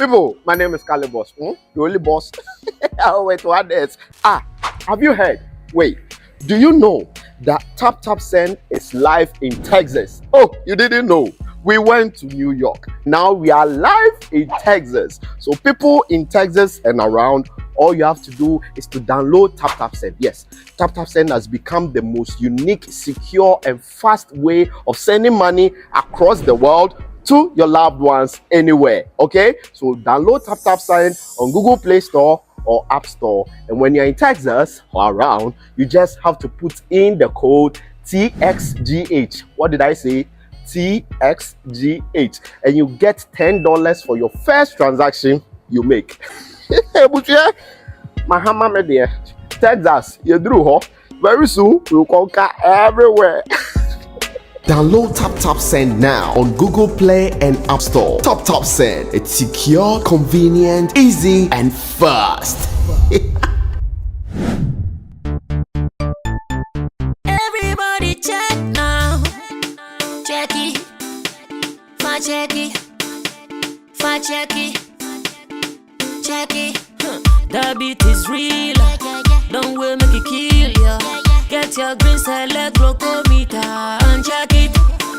people, my name is Kali Boss. The only boss. Oh, wait, what else? Have you heard? Wait, do you know that Taptap Send is live in Texas? Oh, you didn't know? We went to New York. Now we are live in Texas. So people in Texas and around, all you have to do is to download Taptap Send. Yes, Taptap Send has become the most unique, secure, and fast way of sending money across the world to your loved ones anywhere. Okay, so download Taptap Send on Google Play Store or App Store, and when you're in Texas or around, you just have to put in the code TXGH. What did I say? TXGH, and you get $10 for your first transaction you make. Mahama media, Texas, you drew huh? Very soon we'll conquer everywhere. Download Taptap Send now on Google Play and App Store. Taptap Send, it's secure, convenient, easy, and fast. Everybody check now. Check it, fa check it, fa check it, check it. The beat is real. Don't wait, make it kill ya. Get your green select glucometer and check it.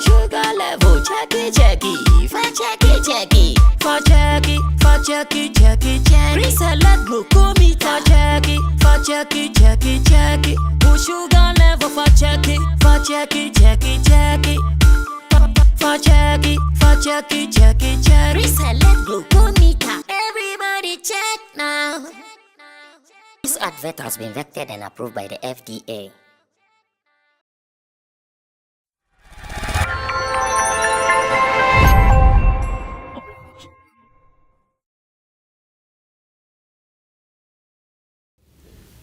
Sugar level, check it, check it. Fa check it, check it. Fa check it, fa check it, check it, check it. Green select glucometer, check it. Fa check it, check it, check it. Push sugar level, fa check it, fa check it, check it, check it. Fa check it, fa check it, check it, check it. Green select glucometer. Everybody check now. This advert has been vetted and approved by the FDA.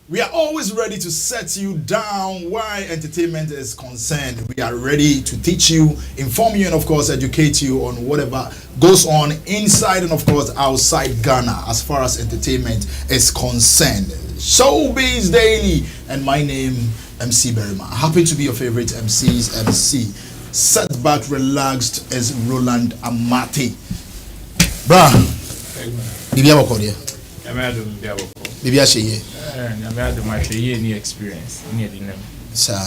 We are always ready to set you down where entertainment is concerned. We are ready to teach you, inform you, and of course educate you on whatever goes on inside and of course outside Ghana as far as entertainment is concerned. Showbiz Daily, and my name MC Berima. Happy to be your favorite MC's MC. Set back, relaxed as Roland Amati. Bruh, Bibi Abokodia. Bibi Asheye. Any experience, Sir,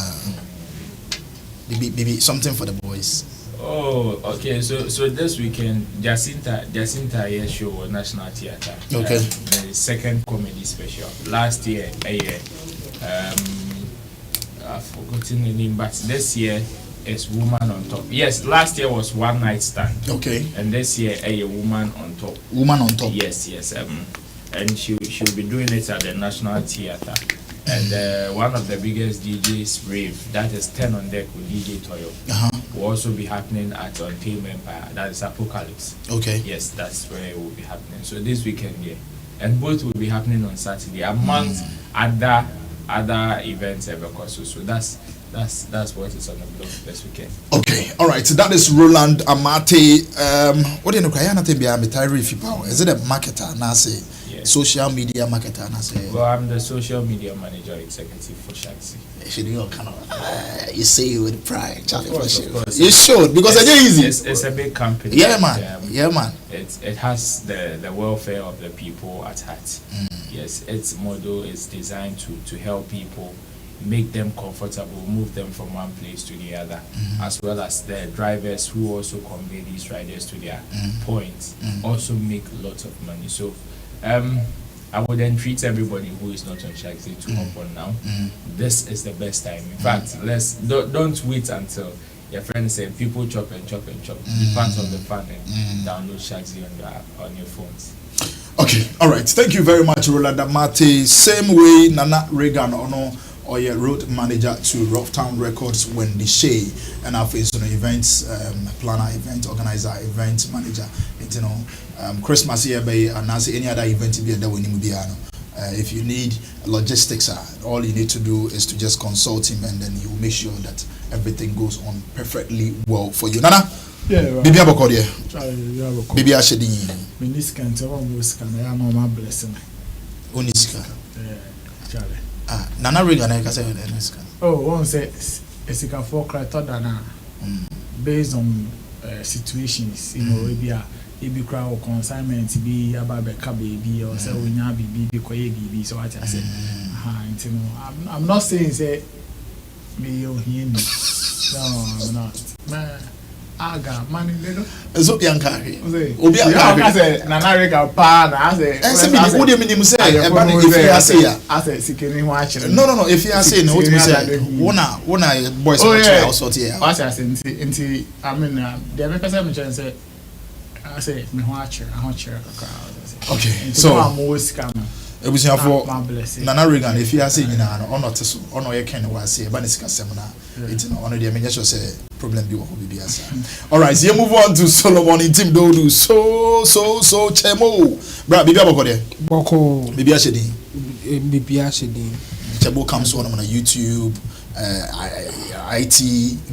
Bibi, something for the boys. Oh, okay. So this weekend, Jacinta here show at National Theatre. Okay. The second comedy special. Last year, I've forgotten the name, but this year is Woman on Top. Yes, last year was One Night Stand. Okay. And this year, a Woman on Top. Woman on Top. Yes. And she'll be doing it at the National Theatre. And one of the biggest DJs, Rave, that is 10 on deck with DJ Toyo, will also be happening at Untamed Empire. That is Apocalypse. Okay. Yes, that's where it will be happening. So this weekend, yeah. And both will be happening on Saturday, amongst other events ever. So that's what is on the blog this weekend. Okay, all right. So that is Roland Amate. What do you know? Is it a marketer? Nasi, social media marketer. Nasi. Well, I'm the social media manager executive for Shatta. You say it with pride, Charlie. Of course. You should, because it's easy. It's a big company. Yeah, man. It has the welfare of the people at heart. Yes, its model is designed to help people, make them comfortable, move them from one place to the other, as well as the drivers who also convey these riders to their points, also make lots of money. So I would entreat everybody who is not on Shatta to hop on now. This is the best time. In fact, don't wait until your friends say people chop and chop. Be part of the fun and download Shatta on your phones. Okay, all right. Thank you very much, Roland Amate. Same way, Nana Reagan or your road manager to Roughtown Records when the Shay and our face on events planner, event organizer, event manager, Christmas here by and any other event be there when if you need logistics, all you need to do is to just consult him, and then he will make sure that everything goes on perfectly well for you. Nana, Bibi Abokodia, Bibi Ashedi, Miniska and Tawambuska, I am my blessing. Uniska, Charlie. Nana Reagan, I can say, oh, one says, as you can forecast, based on situations, maybe ebi kura consignment bi aba beka baby or say onya bibi bi koye bibi so what I say you know I'm not saying say me you hear me no I'm not man aga money little so yankari obi aga say na Naira pa na say say me who dey me say e ba if you say ya say sikeni ho akire no if you say no what me say wona boys for house out here what I say nti I mean the me person me say I say me ho akire kakra okay so I'm always scam ebusiafo Naira if you say nyina no ono te so ono ye ken wa say e ba ne sika sem na it no ono dey me just say problem bi wo bi asa. All right, so you move on to Solomon in Team Dodu. So Chemo. Bra, bibi aboko there. Boko. Bibi ashedi. Bibi ashedi. Chemo comes on YouTube, IT,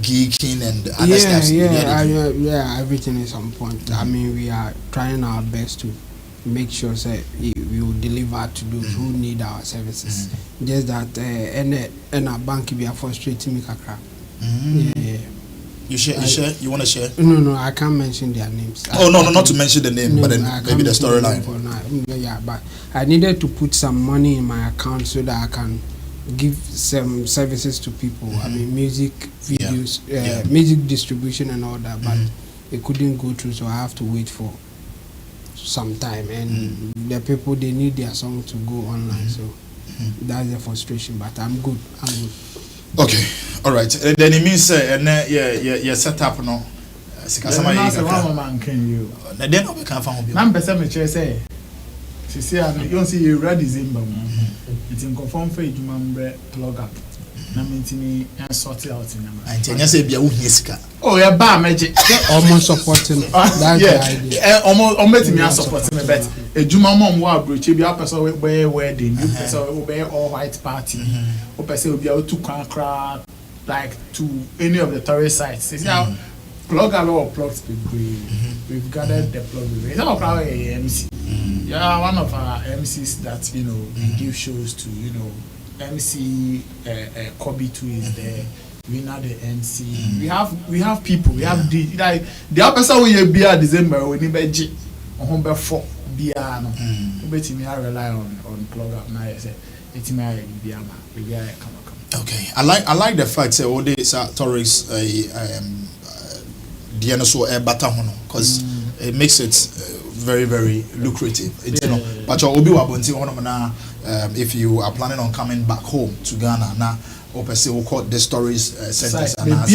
geeking and other stuff. Yeah, everything is on point. I mean, we are trying our best to make sure that we will deliver to those who need our services. Just that and our bank be frustrating me kakra. Yeah. You share? You want to share? No, I can't mention their names. Oh, no, not to mention the name, but then maybe the storyline. Yeah, but I needed to put some money in my account so that I can give some services to people. I mean, music, videos, music distribution and all that, but it couldn't go through, so I have to wait for some time. And the people, they need their song to go online, so that's the frustration, but I'm good. Okay, all right. Then it means yeah set up no. Sikasama yi ka. Man can you. Na den obi kan fa ho bi. Na mpese me chere say. Sisi an you see you ready December mo. It in confirm for ejuma mbre plug up. Na mentini and sort out in am. Anti anya say bia wo hia sika. Oh yeah ba meje. Almost supporting. That's the idea. Almost me supporting me bet. Ejuma mom wa abroche bi apese we wedding, you pese we all white party. O pese obi a to kra like to any of the tourist sites. See now plug a lot of plugs we've gathered the plug. It's not about MC. Yeah, one of our MCs that we give shows to, MC Cobra too is there. We know the MC. We have people. We have the person we be at December we need be on be for be no. Bet me I rely on plug up now. I say it me be ama we come. Okay, I like the fact say all these tourists the so better because it makes it very very lucrative. But obi wa bonti hono na if you are planning on coming back home to Ghana now or per se we call the stories centers and I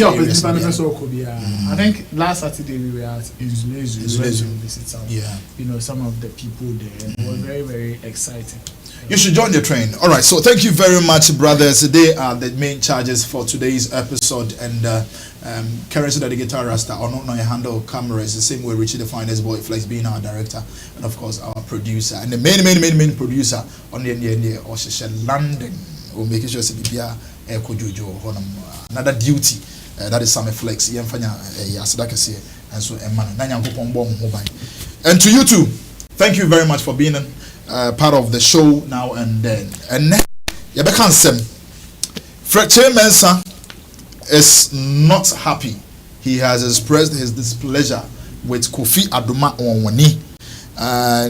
think last Saturday we were at Inzulezu visit some some of the people there and it was very very exciting. You should join the train. All right, so thank you very much, brothers. They are the main charges for today's episode. And currency that the guitar rasta or not handle cameras the same way Richie the Finest Boy Flex being our director and of course our producer and the main producer on the or London will make sure another duty that is Sammy Flex. And so and to you too, thank you very much for being part of the show now and then. And Fredyma is not happy. He has expressed his displeasure with Kofi Adoma Onwani.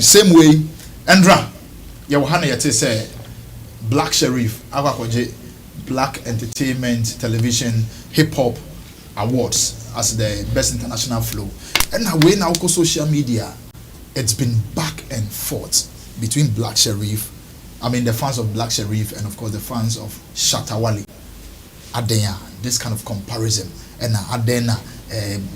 Same way, Andra, Yawahana Yate say Black Sherif, Awakwaje, Black Entertainment Television Hip Hop Awards as the best international flow. And now on social media, it's been back and forth between Black Sherif, the fans of Black Sherif, and of course the fans of Shatta Wale. Adenya, this kind of comparison, and Adena,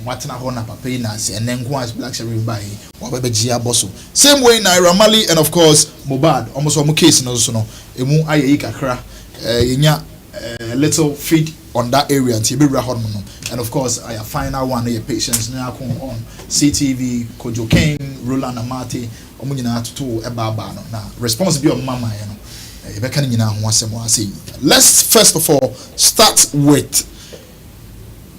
Martina Hona Papinas, and then Black Sherif by Wabejia Bosso. Same way, Naira, Marley, and of course Mohbad. Almost one case in also no. Emu aye kakra, a little feed on that area until be hormone. And of course, I final one your patients now on CTV, Kojo Kane, Roland Amati. Now, responsibility of Mama, let's first of all start with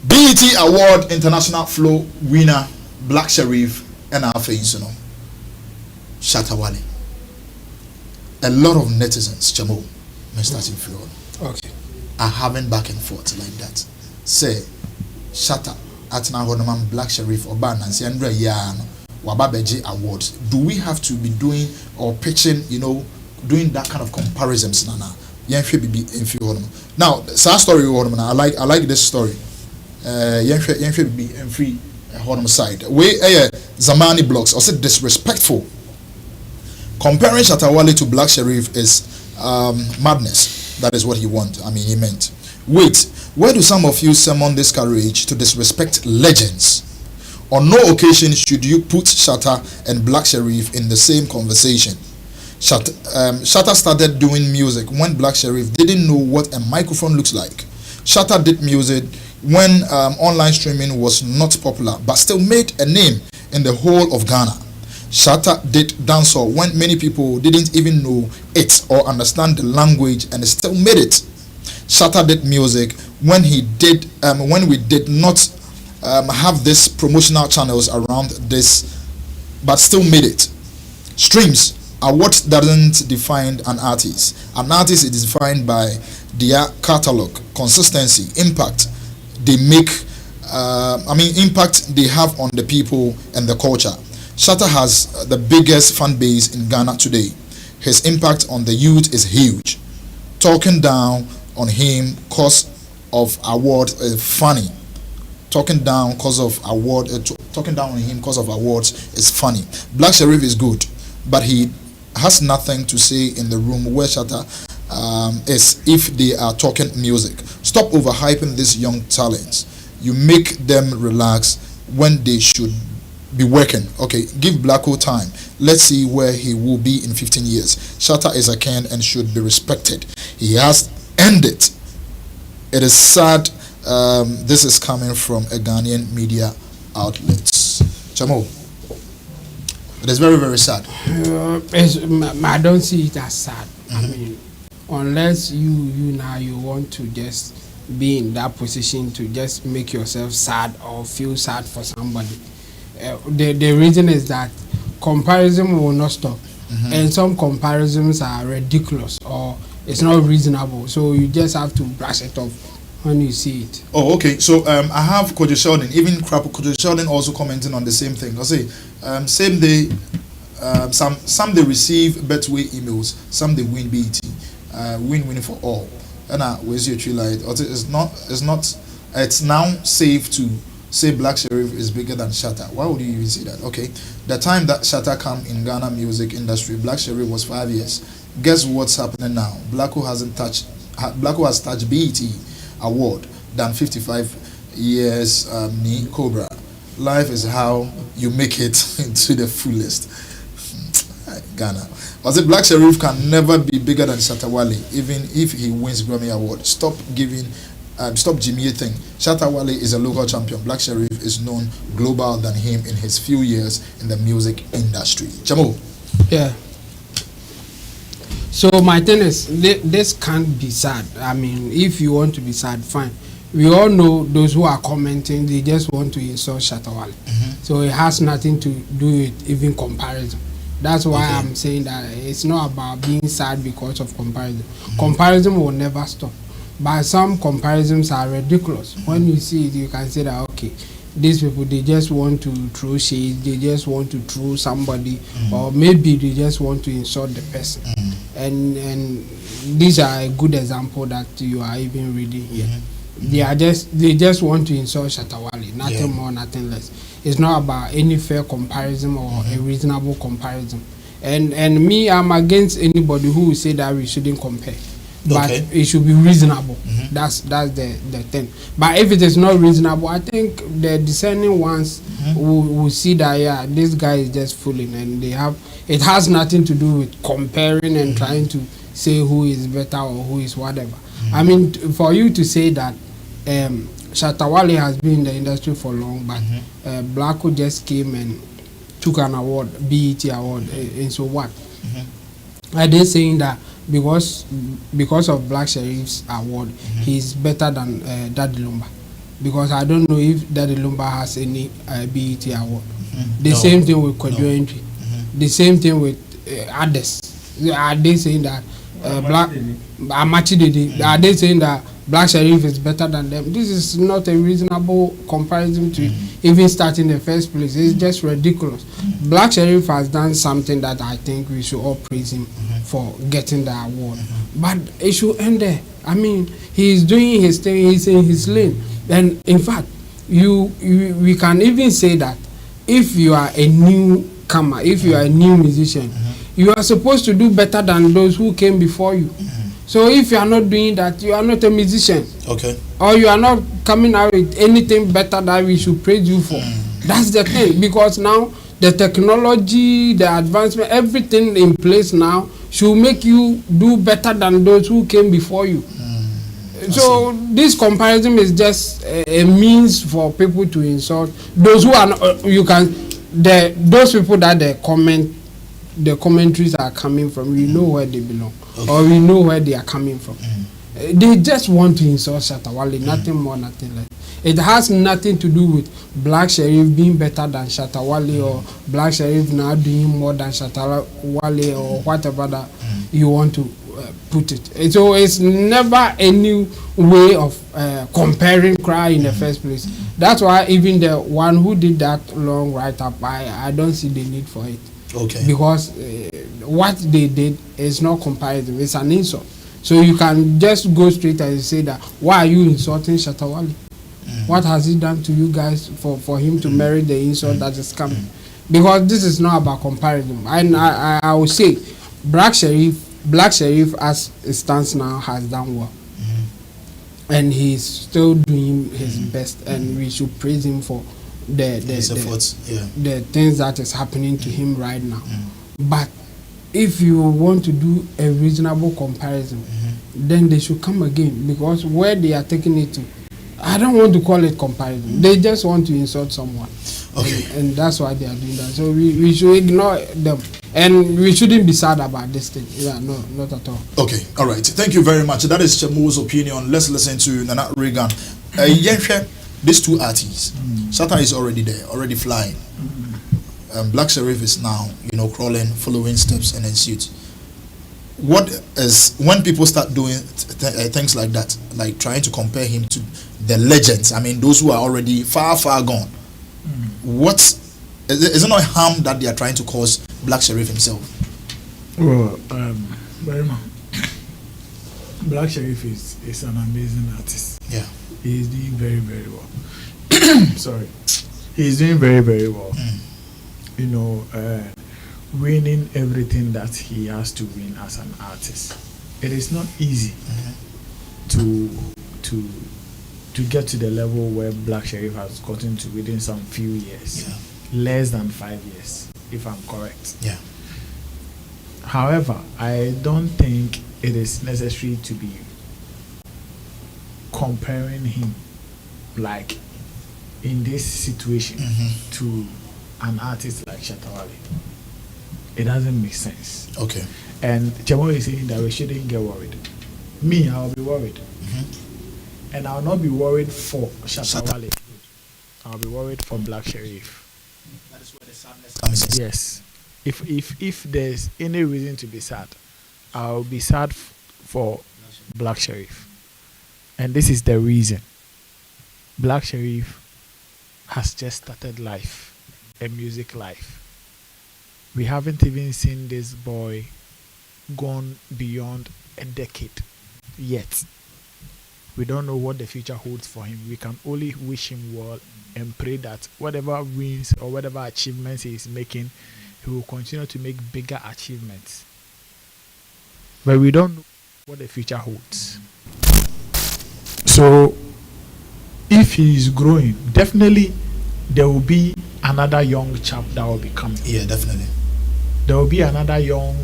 B.E.T Award International Flow winner Black Sherif and our face, Shatta Wale. A lot of netizens, Chamo, starting floor. Okay. Are having back and forth like that. Say, Shatta, at now Black Sherif or Ban and say Andrea Yan. Wababeji Awards. Do we have to be doing or pitching, doing that kind of comparisons, Nana? Now, sad story, I like this story. Free side. Zamani blocks, or said disrespectful. Comparing Shatta Wale to Black Sherif is madness. That is what he meant. Wait, where do some of you summon this courage to disrespect legends? On no occasion should you put Shatta and Black Sherif in the same conversation. Shatta started doing music when Black Sherif didn't know what a microphone looks like. Shatta did music when online streaming was not popular, but still made a name in the whole of Ghana. Shatta did dancehall when many people didn't even know it or understand the language, and still made it. Shatta did music when we did not have this promotional channels around this, but still made it. Streams are what doesn't define an artist. An artist is defined by their catalog, consistency, impact they make. Impact they have on the people and the culture. Shatta has the biggest fan base in Ghana today. His impact on the youth is huge. Talking down on him cause of award is funny. Talking down on him cause of awards is funny. Black Sherif is good, but he has nothing to say in the room where Shatta is if they are talking music. Stop overhyping these young talents. You make them relax when they should be working. Okay, give Blacko time. Let's see where he will be in 15 years. Shatta is a king and should be respected. He has earned it. It is sad. This is coming from a Ghanaian media outlets. Chamo, it is very, very sad. I don't see it as sad. Unless you want to just be in that position to just make yourself sad or feel sad for somebody. The reason is that comparison will not stop, and some comparisons are ridiculous or it's not reasonable. So you just have to brush it off when you see it. Oh, okay. So I have Kojo Sheldon. Even Kojo Sheldon also commenting on the same thing. I say same day. Some they receive Betway emails. Some they win B.E.T. Win for all. And where's your tree light? It's now safe to say Black Sherif is bigger than Shatta. Why would you even say that? Okay, the time that Shatta came in Ghana music industry, Black Sherif was 5 years. Guess what's happening now? Blacko has touched B.E.T. award than 55 years Cobra. Life is how you make it to the fullest. Ghana. I said Black Sherif can never be bigger than Shatta Wale, even if he wins Grammy Award. Stop Jimmy thing. Shatta Wale is a local champion. Black Sherif is known global than him in his few years in the music industry. Chamo. Yeah. So my thing is, this can't be sad. If you want to be sad, fine. We all know those who are commenting, they just want to insult Shatta Wale. So it has nothing to do with even comparison. That's why I'm saying that it's not about being sad because of comparison. Comparison will never stop. But some comparisons are ridiculous. When you see it, you can say that, okay, these people, they just want to throw shade, they just want to throw somebody, or maybe they just want to insult the person. And these are a good example that you are even reading here. They just want to insult Shatta Wale, nothing more, nothing less. It's not about any fair comparison or a reasonable comparison. And me, I'm against anybody who will say that we shouldn't compare. But it should be reasonable. That's the thing. But if it is not reasonable, I think the discerning ones will see that this guy is just fooling, and it has nothing to do with comparing and trying to say who is better or who is whatever. For you to say that Shatta Wale has been in the industry for long, but Blacko just came and took an award, B.E.T. award, and so what? Are they saying that because of Black Sherif's award, he's better than Daddy Lumba? Because I don't know if Daddy Lumba has any B.E.T. award. The same thing with Kojo Entry. The same thing with others. Are they saying that Black Amachi Dede? Are they saying that Black Sherif is better than them. This is not a reasonable comparison to even start in the first place. It's just ridiculous. Black Sherif has done something that I think we should all praise him for getting the award. But it should end there. I mean, he's doing his thing, he's in his lane. And in fact, we can even say that if you are a newcomer, if you are a new musician, you are supposed to do better than those who came before you. So if you are not doing that, you are not a musician. Okay. Or you are not coming out with anything better that we should praise you for. That's the thing. Because now the technology, the advancement, everything in place now should make you do better than those who came before you. So this comparison is just a means for people to insult those who are not, those people that the commentaries are coming from. We know where they belong, or we know where they are coming from. They just want to insult Shatta Wale, nothing more, nothing less. It has nothing to do with Black Sherif being better than Shatta Wale, or Black Sherif now doing more than Shatta Wale, or whatever that you want to put it. So it's never any way of comparing cry in the first place. That's why even the one who did that long write-up, I don't see the need for it. Okay. Because what they did is not comparative, it's an insult. So you can just go straight and say that, why are you insulting Shatta Wale? What has he done to you guys for him to merit the insult that is coming? Because this is not about comparison. And I will say, Black Sherif as it stands now has done well. And he's still doing his best, and we should praise him for the things that is happening to him right now. But if you want to do a reasonable comparison, then they should come again, because where they are taking it to, I don't want to call it comparison. They just want to insult someone. Okay. And that's why they are doing that. So we should ignore them. And we shouldn't be sad about this thing. Yeah, no, not at all. Okay, all right. Thank you very much. That is Chamu's opinion. Let's listen to Nana Reagan. These two artists, Shata is already there, already flying. Black Sherif is now, crawling, following steps and ensues. What is, when people start doing things like that, like trying to compare him to the legends, I mean, those who are already far, far gone, what is it not harm that they are trying to cause Black Sherif himself? Well, Black Sherif is an amazing artist. Yeah. He is doing very, very well. Sorry. He is doing very, very well. Winning everything that he has to win as an artist. It is not easy to get to the level where Black Sherif has gotten to within some few years. Yeah. Less than 5 years, if I'm correct. Yeah. However, I don't think it is necessary to be comparing him, like in this situation, to an artist like Shatta Wale. It doesn't make sense. Okay. And Chemo is saying that we shouldn't get worried. Me, I'll be worried. And I'll not be worried for Shatta Wale. I'll be worried for Black Sherif. That is where the sadness comes. Yes. If there's any reason to be sad, I'll be sad for Black Sherif. And this is the reason. Black Sherif has just started life, a music life. We haven't even seen this boy gone beyond a decade yet. We don't know what the future holds for him. We can only wish him well and pray that whatever wins or whatever achievements he is making, he will continue to make bigger achievements. But we don't know what the future holds. So, if he is growing, definitely there will be another young chap that will be coming. Yeah, definitely. There will be another young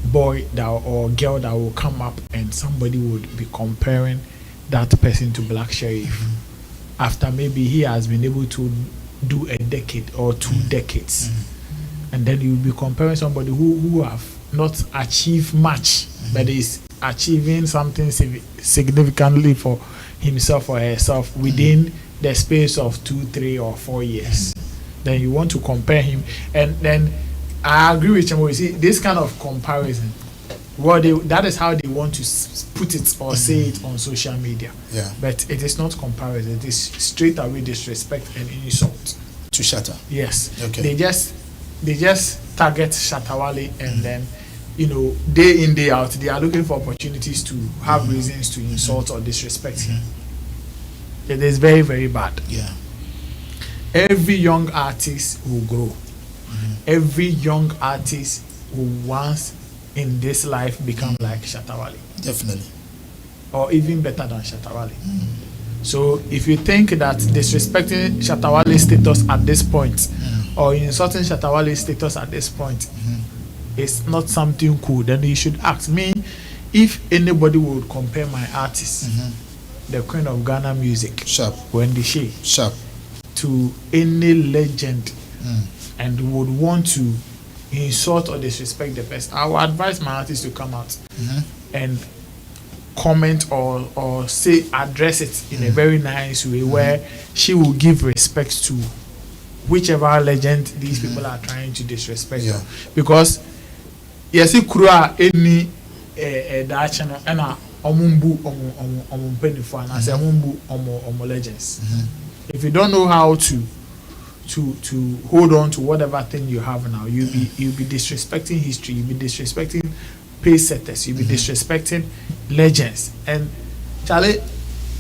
boy or girl that will come up, and somebody would be comparing that person to Black Sherif after maybe he has been able to do a decade or 2 decades. And then you will be comparing somebody who have not achieved much, but is achieving something significantly for himself or herself within the space of 2, 3, or 4 years. Then you want to compare him, and then I agree with you. You see, this kind of comparison that is how they want to put it or say it on social media. Yeah. But it is not comparison. It is straight away disrespect and insult To Shatta. Yes. Okay. They just target Shatta Wale, and then, you know, day in day out they are looking for opportunities to have reasons to insult or disrespect him. It is very, very bad. Yeah. Every young artist will grow. Every young artist will once in this life become like Shatta Wale, Definitely. or even better than Shatta Wale. So if you think that disrespecting Shatta Wale's status at this point, or insulting Shatta Wale's status at this point, is not something cool, then you should ask me if anybody would compare my artist, the queen of Ghana music, Sharp. Wendy Shea, Sharp. to any legend, and would want to insult or disrespect the person, I would advise my artist to come out and comment or say, address it in a very nice way, where she will give respect to whichever legend these people are trying to disrespect. Yeah. Because yes, it could any that channel and omumbu penifo and as omumbu legends. If you don't know how to hold on to whatever thing you have now, you'll be disrespecting history, you'll be disrespecting pace setters, you'll be disrespecting legends, and Charlie,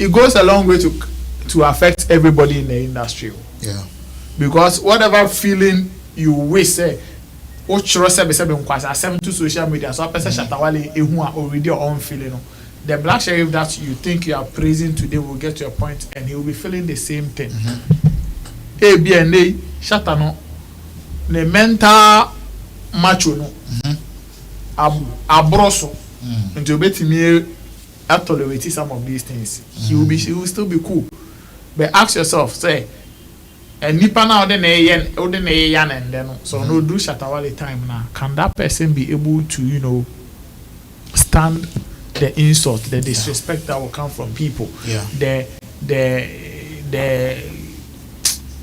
it goes a long way to affect everybody in the industry. Yeah. Because whatever feeling you wish say, what to social media, so person Shatta Wale already on feeling. The Black Sherif that you think you are praising today will get to a point and he will be feeling the same thing. ABNA Shatta no the mental macho no abroso until betimi tolerate some of these things. He will still be cool. But ask yourself, say, and nipa na ode yan and then so no do Shatta Wale time now. Can that person be able to, you know, stand the insult, the disrespect that will come from people? Yeah. The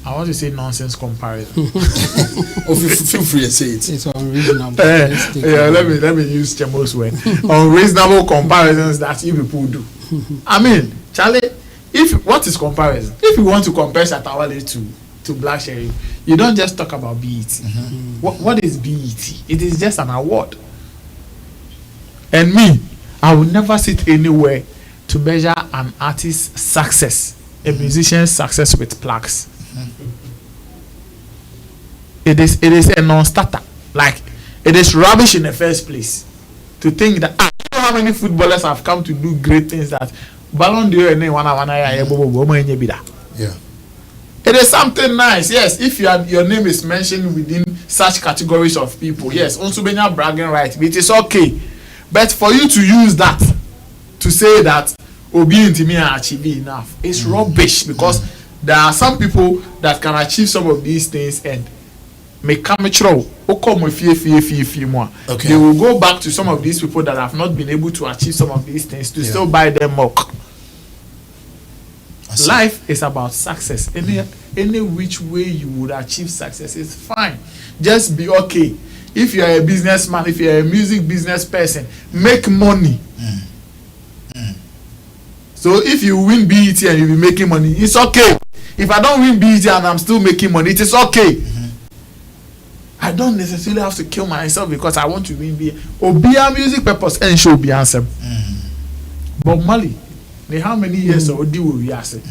I want to say nonsense comparison. Feel free to say it. It's unreasonable. Yeah, let me use Chemo's word. Unreasonable comparisons that you people do. I mean, Charlie, what is comparison? If you want to compare Shatta Wale to Black Sherif, you don't just talk about B.E.T. What is B.E.T? It is just an award. And me, I will never sit anywhere to measure an artist's success, a musician's success with plaques. It is a non-starter. Like, it is rubbish in the first place to think that I don't know how many footballers have come to do great things that Ballon d'Or and Yeah. it is something nice. Yes, if your name is mentioned within such categories of people, yes, also be your bragging right, but it is okay. But for you to use that to say that Obi Intimi achieve enough, it's rubbish, because there are some people that can achieve some of these things and make amateur. Okay. They will go back to some of these people that have not been able to achieve some of these things to still buy them mock. Life is about success. Any which way you would achieve success is fine. Just be okay. If you are a businessman, if you are a music business person, make money. So if you win BET and you be making money, it's okay. If I don't win BET and I'm still making money, it is okay. I don't necessarily have to kill myself because I want to win BET. Obia music purpose and show be answer. But Marley, how many years already will we ask it?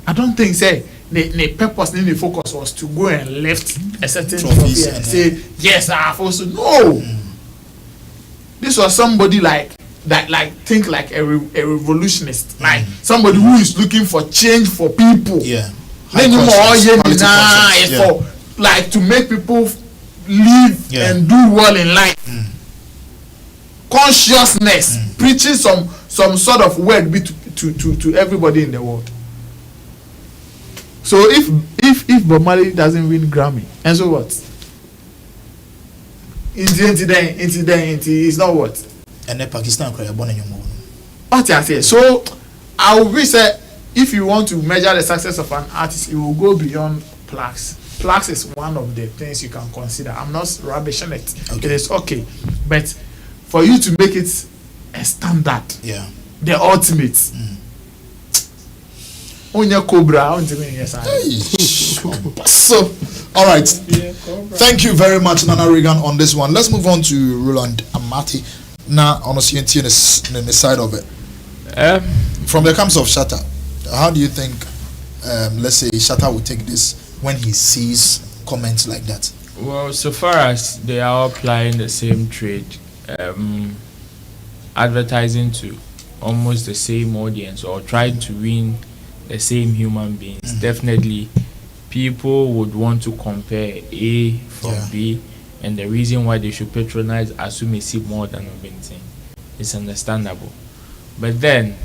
I don't think say the purpose, the focus was to go and lift a certain trophy and say yes, I have also no. This was somebody like think like a revolutionist, like somebody who is looking for change for people. Yeah. For like to make people live and do well in life. Consciousness, preaching some sort of word to everybody in the world. So if Bob Marley doesn't win Grammy, and so what? Incident is not what? And then Pakistan cry born in your mouth. What I say. So I will say, if you want to measure the success of an artist, it will go beyond plaques. Flax is one of the things you can consider. I'm not rubbishing it. Okay. It is okay, but for you to make it a standard, Yeah. the ultimate. Onye Cobra, yes, So, all right. Thank you very much, Nana Regan, on this one. Let's move on to Roland Amati. Now, on the side of it. From the camps of Shata, how do you think, let's say, Shata will take this when he sees comments like that? Well, so far as they are all applying the same trade, advertising to almost the same audience or trying to win the same human beings, definitely people would want to compare A from B, and the reason why they should patronize Asumisi more than Obintin is understandable. But then,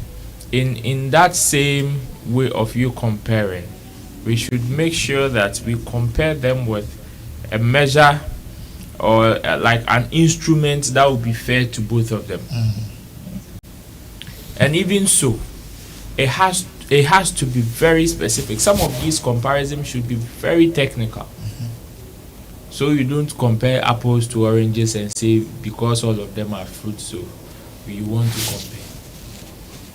in that same way of you comparing, we should make sure that we compare them with a measure or like an instrument that will be fair to both of them. And even so, it has to be very specific. Some of these comparisons should be very technical. So you don't compare apples to oranges and say because all of them are fruits, so you want to compare.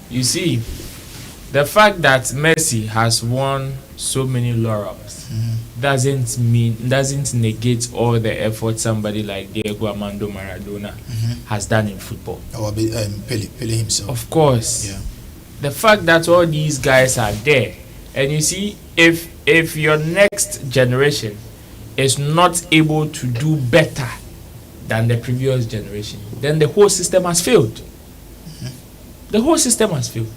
You see, the fact that Messi has won so many laurels doesn't negate all the effort somebody like Diego Armando Maradona has done in football. Or Pele himself. Of course. Yeah. The fact that all these guys are there, and you see, if your next generation is not able to do better than the previous generation, then the whole system has failed. The whole system has failed.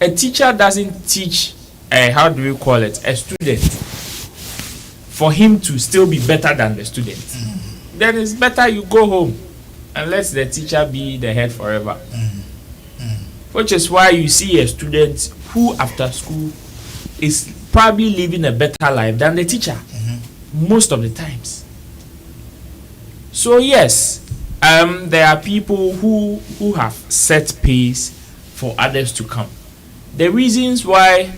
A teacher doesn't teach, how do we call it, a student for him to still be better than the student. Then it's better you go home and let the teacher be the head forever. Which is why you see a student who after school is probably living a better life than the teacher most of the times. So yes, there are people who have set pace for others to come. The reasons why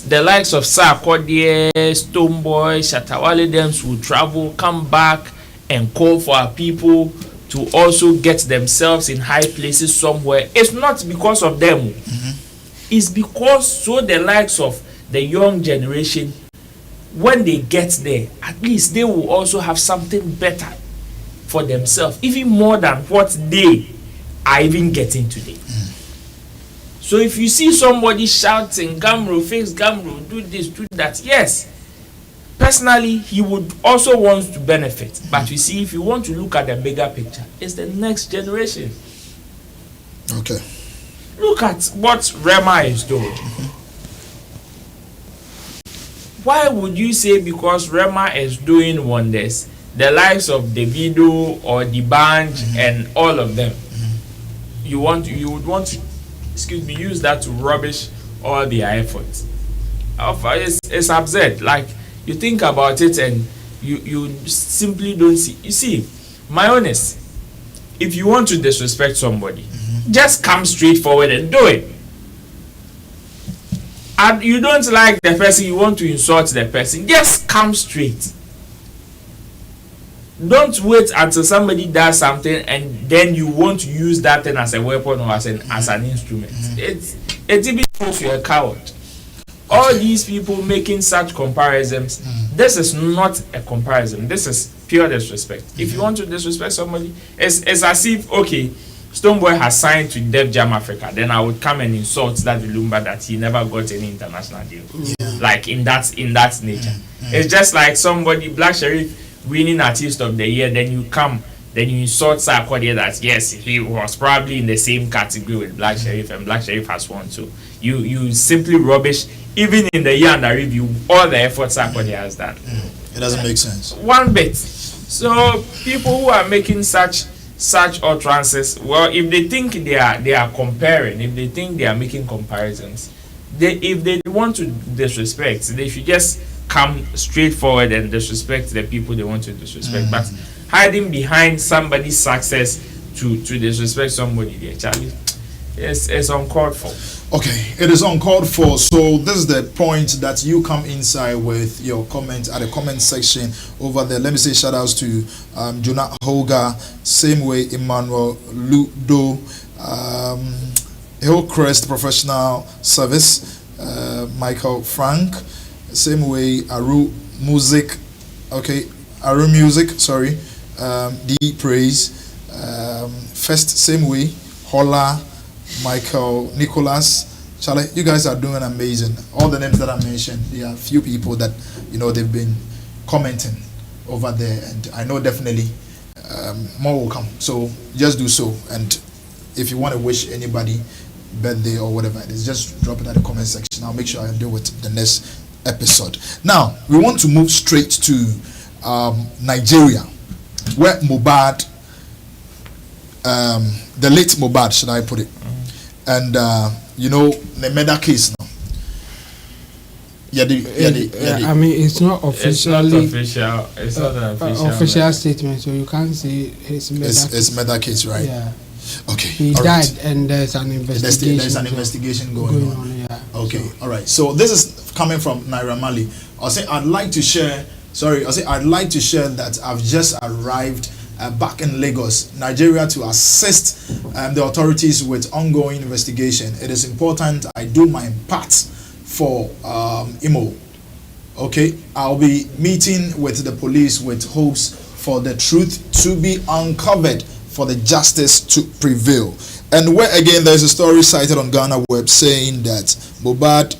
the likes of Sarkodie, Stoneboy, Shatta, Wale Dems will travel, come back and call for our people to also get themselves in high places somewhere, it's not because of them. It's because so the likes of the young generation, when they get there, at least they will also have something better for themselves, even more than what they are even getting today. So if you see somebody shouting, Gamro, fix Gamro, do this, do that, yes, personally, he would also want to benefit. But you see, if you want to look at the bigger picture, it's the next generation. Okay. Look at what Rema is doing. Why would you say because Rema is doing wonders, the likes of Davido or D'banj and all of them, you would want to, use that to rubbish all their efforts? It's absurd. Like, you think about it and you simply don't see. You see, my honest, if you want to disrespect somebody, just come straight forward and do it. And you don't like the person, you want to insult the person, just come straight. Don't wait until somebody does something and then you want to use that thing as a weapon or as an instrument. It even shows you're a coward. All these people making such comparisons, this is not a comparison. This is pure disrespect. If you want to disrespect somebody, it's as if, okay, Stoneboy has signed to Def Jam Africa, then I would come and insult that Lumba that he never got any international deal. Like in that nature. It's just like somebody, Black Sherif, winning Artist of the Year, then you come, then you insult Sarkodie that yes, he was probably in the same category with Black Sherif and Black Sherif has won. So you simply rubbish, even in the year under review, all the efforts Sarkodie has done. It doesn't make sense. One bit. So people who are making such utterances, well, if they think they are comparing, if they think they are making comparisons, if they want to disrespect, they should just come straight forward and disrespect the people they want to disrespect. But hiding behind somebody's success to disrespect somebody there, Charlie, it's uncalled for. Okay, it is uncalled for. So this is the point that you come inside with your comment at the comment section over there. Let me say shout outs to Jonah Hoga, same way Emmanuel Ludo, Hillcrest Professional Service, Michael Frank, same way Aru Music, Aru Music, sorry, D Praise, First same way, Hola, Michael, Nicholas, Charlie, you guys are doing amazing. All the names that I mentioned, there are a few people that they've been commenting over there, and I know definitely more will come. So just do so, and if you want to wish anybody birthday or whatever it is, just drop it at the comment section. I'll make sure I deal with the next episode. Now we want to move straight to Nigeria, where Mohbad, the late Mohbad, should I put it? And the murder case now. I mean, it's not officially. It's not an official statement, so you can't say it's murder. It's murder case, right? Yeah. Okay. He died, and there's an investigation. There's an investigation going on. Yeah. Okay. So. All right. So this is coming from Naira Marley. I'd like to share that I've just arrived back in Lagos, Nigeria, to assist the authorities with ongoing investigation. It is important I do my part for Imo. Okay, I'll be meeting with the police with hopes for the truth to be uncovered, for the justice to prevail. And where again there's a story cited on Ghana Web saying that Mohbad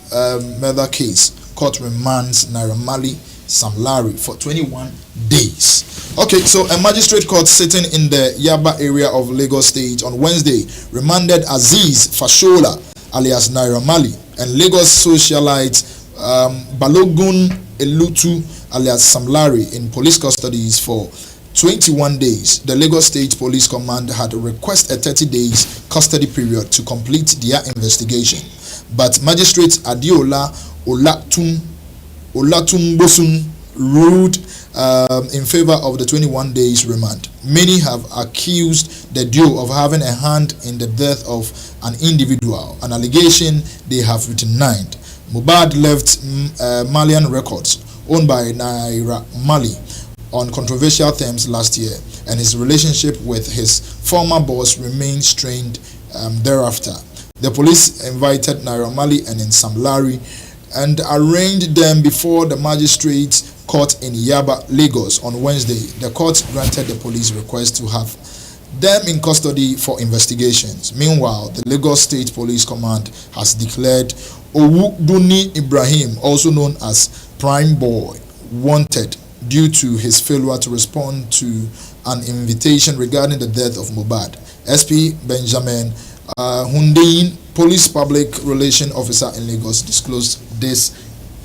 murder case, court remands Naira Marley, Sam Larry for 21 days. Okay, so a magistrate court sitting in the Yaba area of Lagos State on Wednesday remanded Aziz Fashola alias Naira Marley and Lagos socialite Balogun Elutu alias Sam Larry in police custodies for 21 days. The Lagos State Police Command had requested a 30 days custody period to complete their investigation, but Magistrate Adiola Olatumbosun ruled in favor of the 21 days remand. Many have accused the duo of having a hand in the death of an individual, an allegation they have denied. Mohbad left Malian Records, owned by Naira Marley, on controversial terms last year, and his relationship with his former boss remained strained thereafter. The police invited Naira Marley and Sam Larry and arraigned them before the magistrate court in Yaba, Lagos on Wednesday. The court granted the police request to have them in custody for investigations. Meanwhile, the Lagos State Police Command has declared Owuduni Ibrahim, also known as Prime Boy, wanted due to his failure to respond to an invitation regarding the death of Mohbad. SP Benjamin Hundeyin, Police Public Relation Officer in Lagos, disclosed this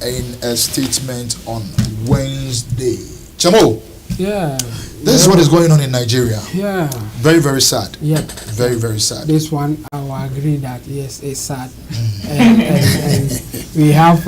in a statement on Wednesday. Chamo, yeah, this is what is going on in Nigeria. Yeah, very, very sad. Yeah, very, very sad. This one, I will agree that yes, it's sad. And we have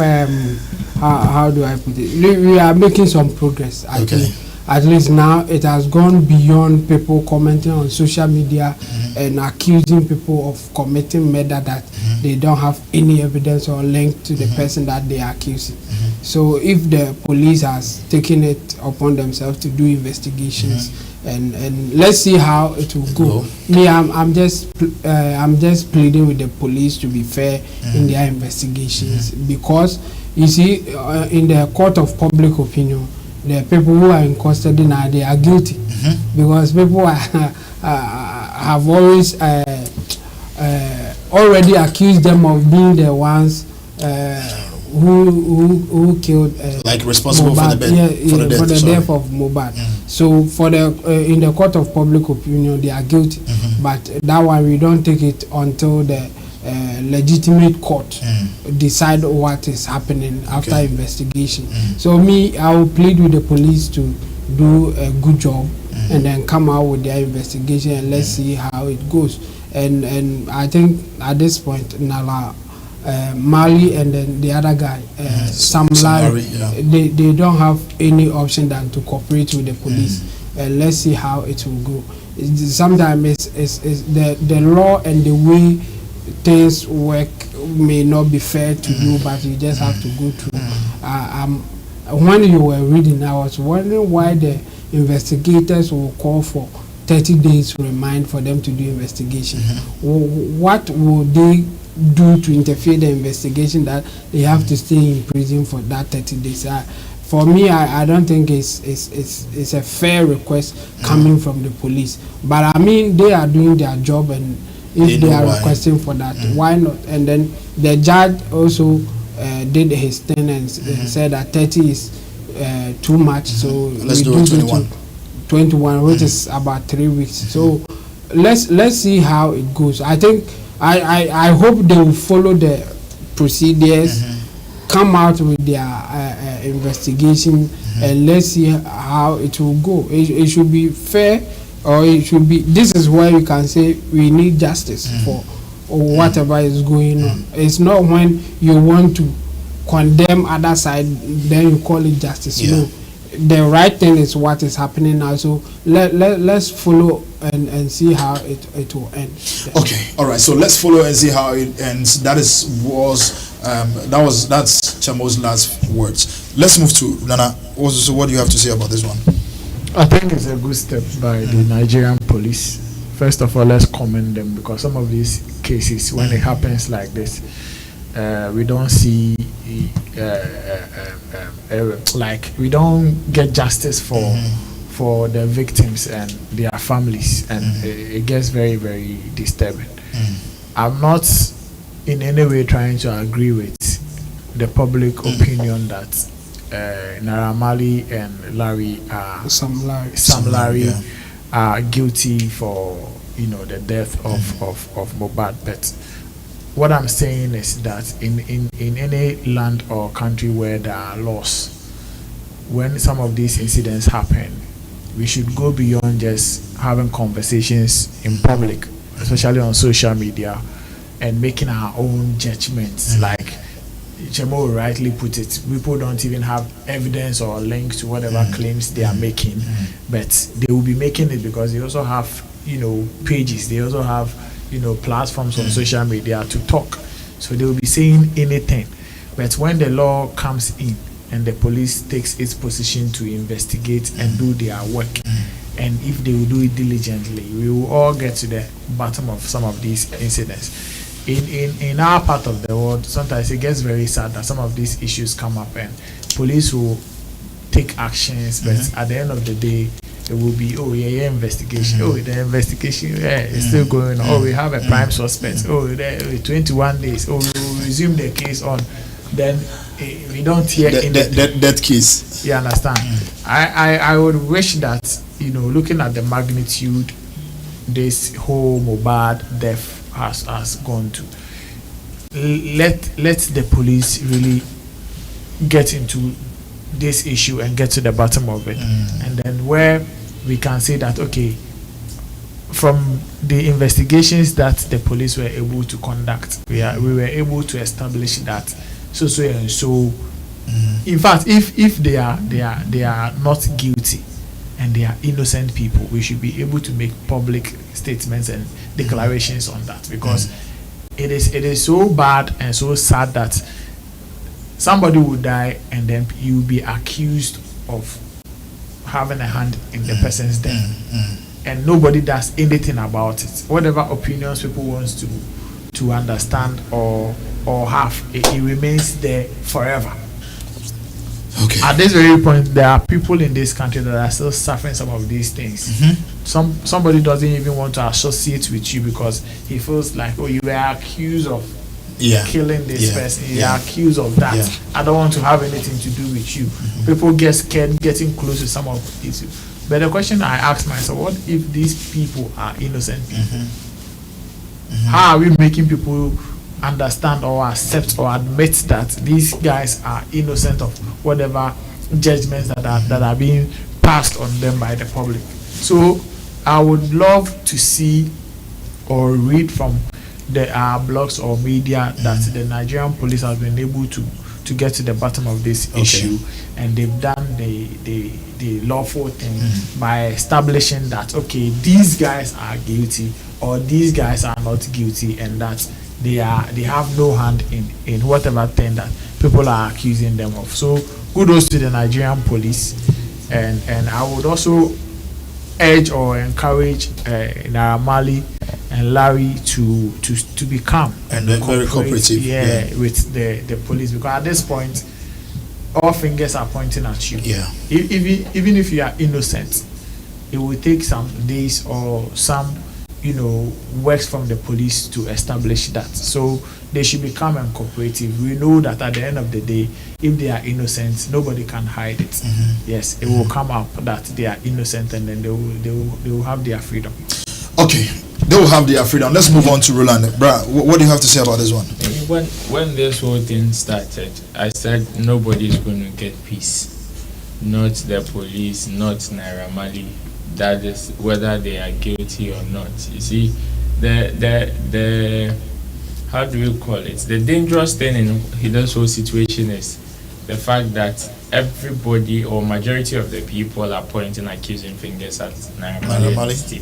how do I put it? We are making some progress. I think at least now it has gone beyond people commenting on social media and accusing people of committing murder that they don't have any evidence or link to the person that they are accusing. So if the police has taken it upon themselves to do investigations, and let's see how it will go. Me, I'm just pleading with the police to be fair in their investigations, because you see, in the court of public opinion, the people who are in custody now, they are guilty, because people have always already accused them of being the ones who killed, like responsible Mohbad, for the death of Mohbad. So for the in the court of public opinion, they are guilty, but that one we don't take it until the legitimate court decide what is happening after investigation. So me, I will plead with the police to do a good job and then come out with their investigation, and let's see how it goes. And I think at this point, Nala, Marley, and then the other guy, Sam Larry, they don't have any option than to cooperate with the police. And let's see how it will go. Sometimes it's the law and the way things work may not be fair to you, but you just have to go through. When you were reading, I was wondering why the investigators will call for 30 days remand for them to do investigation. What will they do to interfere the investigation that they have to stay in prison for that 30 days? For me, I don't think it's a fair request coming from the police. But I mean, they are doing their job, and if they are requesting for that, why not? And then the judge also did his thing and said that 30 is too much, so let's do 21. 21, which is about 3 weeks. So let's see how it goes. I think I hope they will follow the procedures, come out with their investigation, and let's see how it will go. It should be fair, or it should be. This is where you can say we need justice for whatever is going on. It's not when you want to condemn other side, then you call it justice. No, the right thing is what is happening now. So let's follow and see how it will end. Okay, all right. So let's follow and see how it ends. That's Chamo's last words. Let's move to Nana. So what do you have to say about this one? I think it's a good step by the Nigerian police. First of all, let's commend them, because some of these cases, when it happens like this, we don't see like we don't get justice for the victims and their families, and it gets very, very disturbing. I'm not in any way trying to agree with the public opinion that Naira Marley and Larry are Sam Larry are guilty for the death of Mohbad. But what I'm saying is that in any land or country where there are laws, when some of these incidents happen, we should go beyond just having conversations in public, especially on social media, and making our own judgments. Like Chemo rightly put it, people don't even have evidence or link to whatever claims they are making, but they will be making it because they also have pages, they also have platforms on social media to talk, so they will be saying anything. But when the law comes in and the police takes its position to investigate and do their work, and if they will do it diligently, we will all get to the bottom of some of these incidents. In our part of the world, sometimes it gets very sad that some of these issues come up and police will take actions, but at the end of the day, it will be investigation. The investigation is still going on. We have a prime suspect. 21 days. We will resume the case on. Then we don't hear that case. You understand? I would wish that looking at the magnitude this whole Mohbad death has gone to, let the police really get into this issue and get to the bottom of it, and then where we can say that from the investigations that the police were able to conduct, we were able to establish that so and so. In fact, if they are not guilty and they are innocent people, we should be able to make public statements and declarations on that, because it is so bad and so sad that somebody will die and then you will be accused of having a hand in the person's death, and nobody does anything about it. Whatever opinions people want to understand or have, it remains there forever. Okay. At this very point, there are people in this country that are still suffering some of these things. Somebody doesn't even want to associate with you because he feels like, you were accused of killing this person. You are accused of that. I don't want to have anything to do with you. People get scared getting close to some of these. But the question I ask myself, what if these people are innocent people? How are we making people understand or accept or admit that these guys are innocent of whatever judgments that are being passed on them by the public? So I would love to see or read from the blogs or media that the Nigerian police have been able to get to the bottom of this issue, and they've done the lawful thing by establishing that these guys are guilty or these guys are not guilty, and that they have no hand in whatever thing that people are accusing them of. So kudos to the Nigerian police, and I would also urge or encourage Naira Marley and Larry to be calm and very cooperative. With the police, because at this point all fingers are pointing at you. Even if you are innocent, it will take some days or some works from the police to establish that. So they should be calm and cooperative. We know that at the end of the day, if they are innocent, nobody can hide it. Yes, it will come out that they are innocent, and then they will have their freedom. Okay, they will have their freedom. Let's move on to Roland. Bruh, what do you have to say about this one? When this whole thing started, I said nobody's going to get peace. Not the police, not Naira Marley. That is whether they are guilty or not. You see, the how do you call it? The dangerous thing in this whole situation is the fact that everybody or majority of the people are pointing accusing fingers at Naira Marley,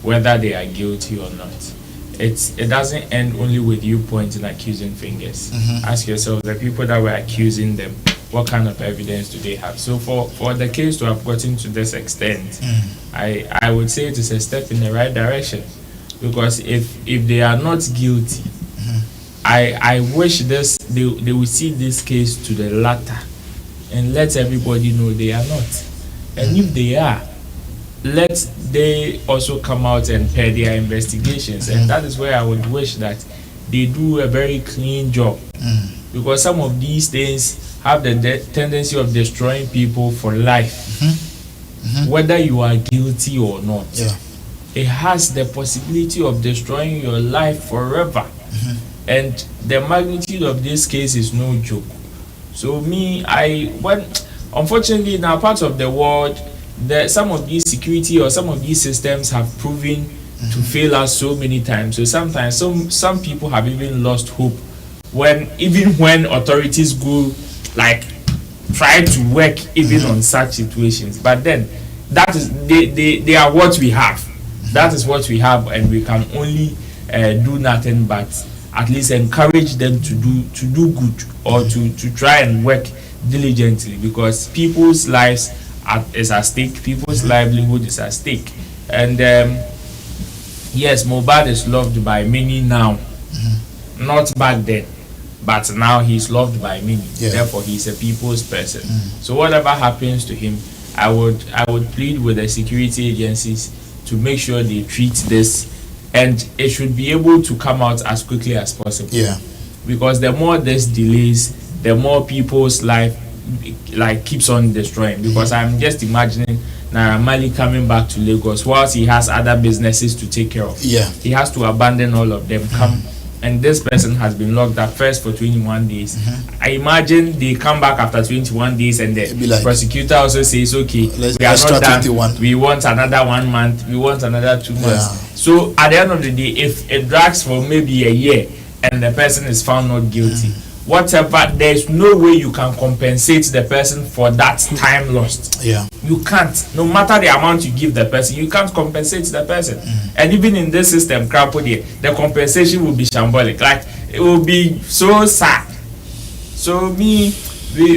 whether they are guilty or not. It doesn't end only with you pointing accusing fingers. Ask yourself, the people that were accusing them, what kind of evidence do they have? So for the case to have gotten to this extent, I would say it is a step in the right direction, because if they are not guilty, I wish they would see this case to the latter and let everybody know they are not. And if they are, let they also come out and pay their investigations. And that is where I would wish that they do a very clean job, because some of these things have the tendency of destroying people for life. Whether you are guilty or not, it has the possibility of destroying your life forever. And the magnitude of this case is no joke. So unfortunately in our part of the world, some of these security or some of these systems have proven to fail us so many times. So sometimes some people have even lost hope when authorities go try to work even on such situations. But then that is they are what we have. That is what we have, and we can only do nothing but at least encourage them to do good, or to try and work diligently, because people's lives is at stake, people's livelihood is at stake. And yes, Mohbad is loved by many now, not back then, but now he's loved by many. Therefore he's a people's person. So whatever happens to him, I would plead with the security agencies to make sure they treat this, and it should be able to come out as quickly as possible. Because the more this delays, the more people's life keeps on destroying. Because I'm just imagining Naira Marley coming back to Lagos whilst he has other businesses to take care of. He has to abandon all of them, come, and this person has been locked up first for 21 days. I imagine they come back after 21 days and the prosecutor also says, okay, we are not done, 21. We want another 1 month, we want another 2 months. So at the end of the day, if it drags for maybe a year and the person is found not guilty, whatever, there's no way you can compensate the person for that time lost. You can't. No matter the amount you give the person, you can't compensate the person. And even in this system, the compensation will be shambolic. It will be so sad. So we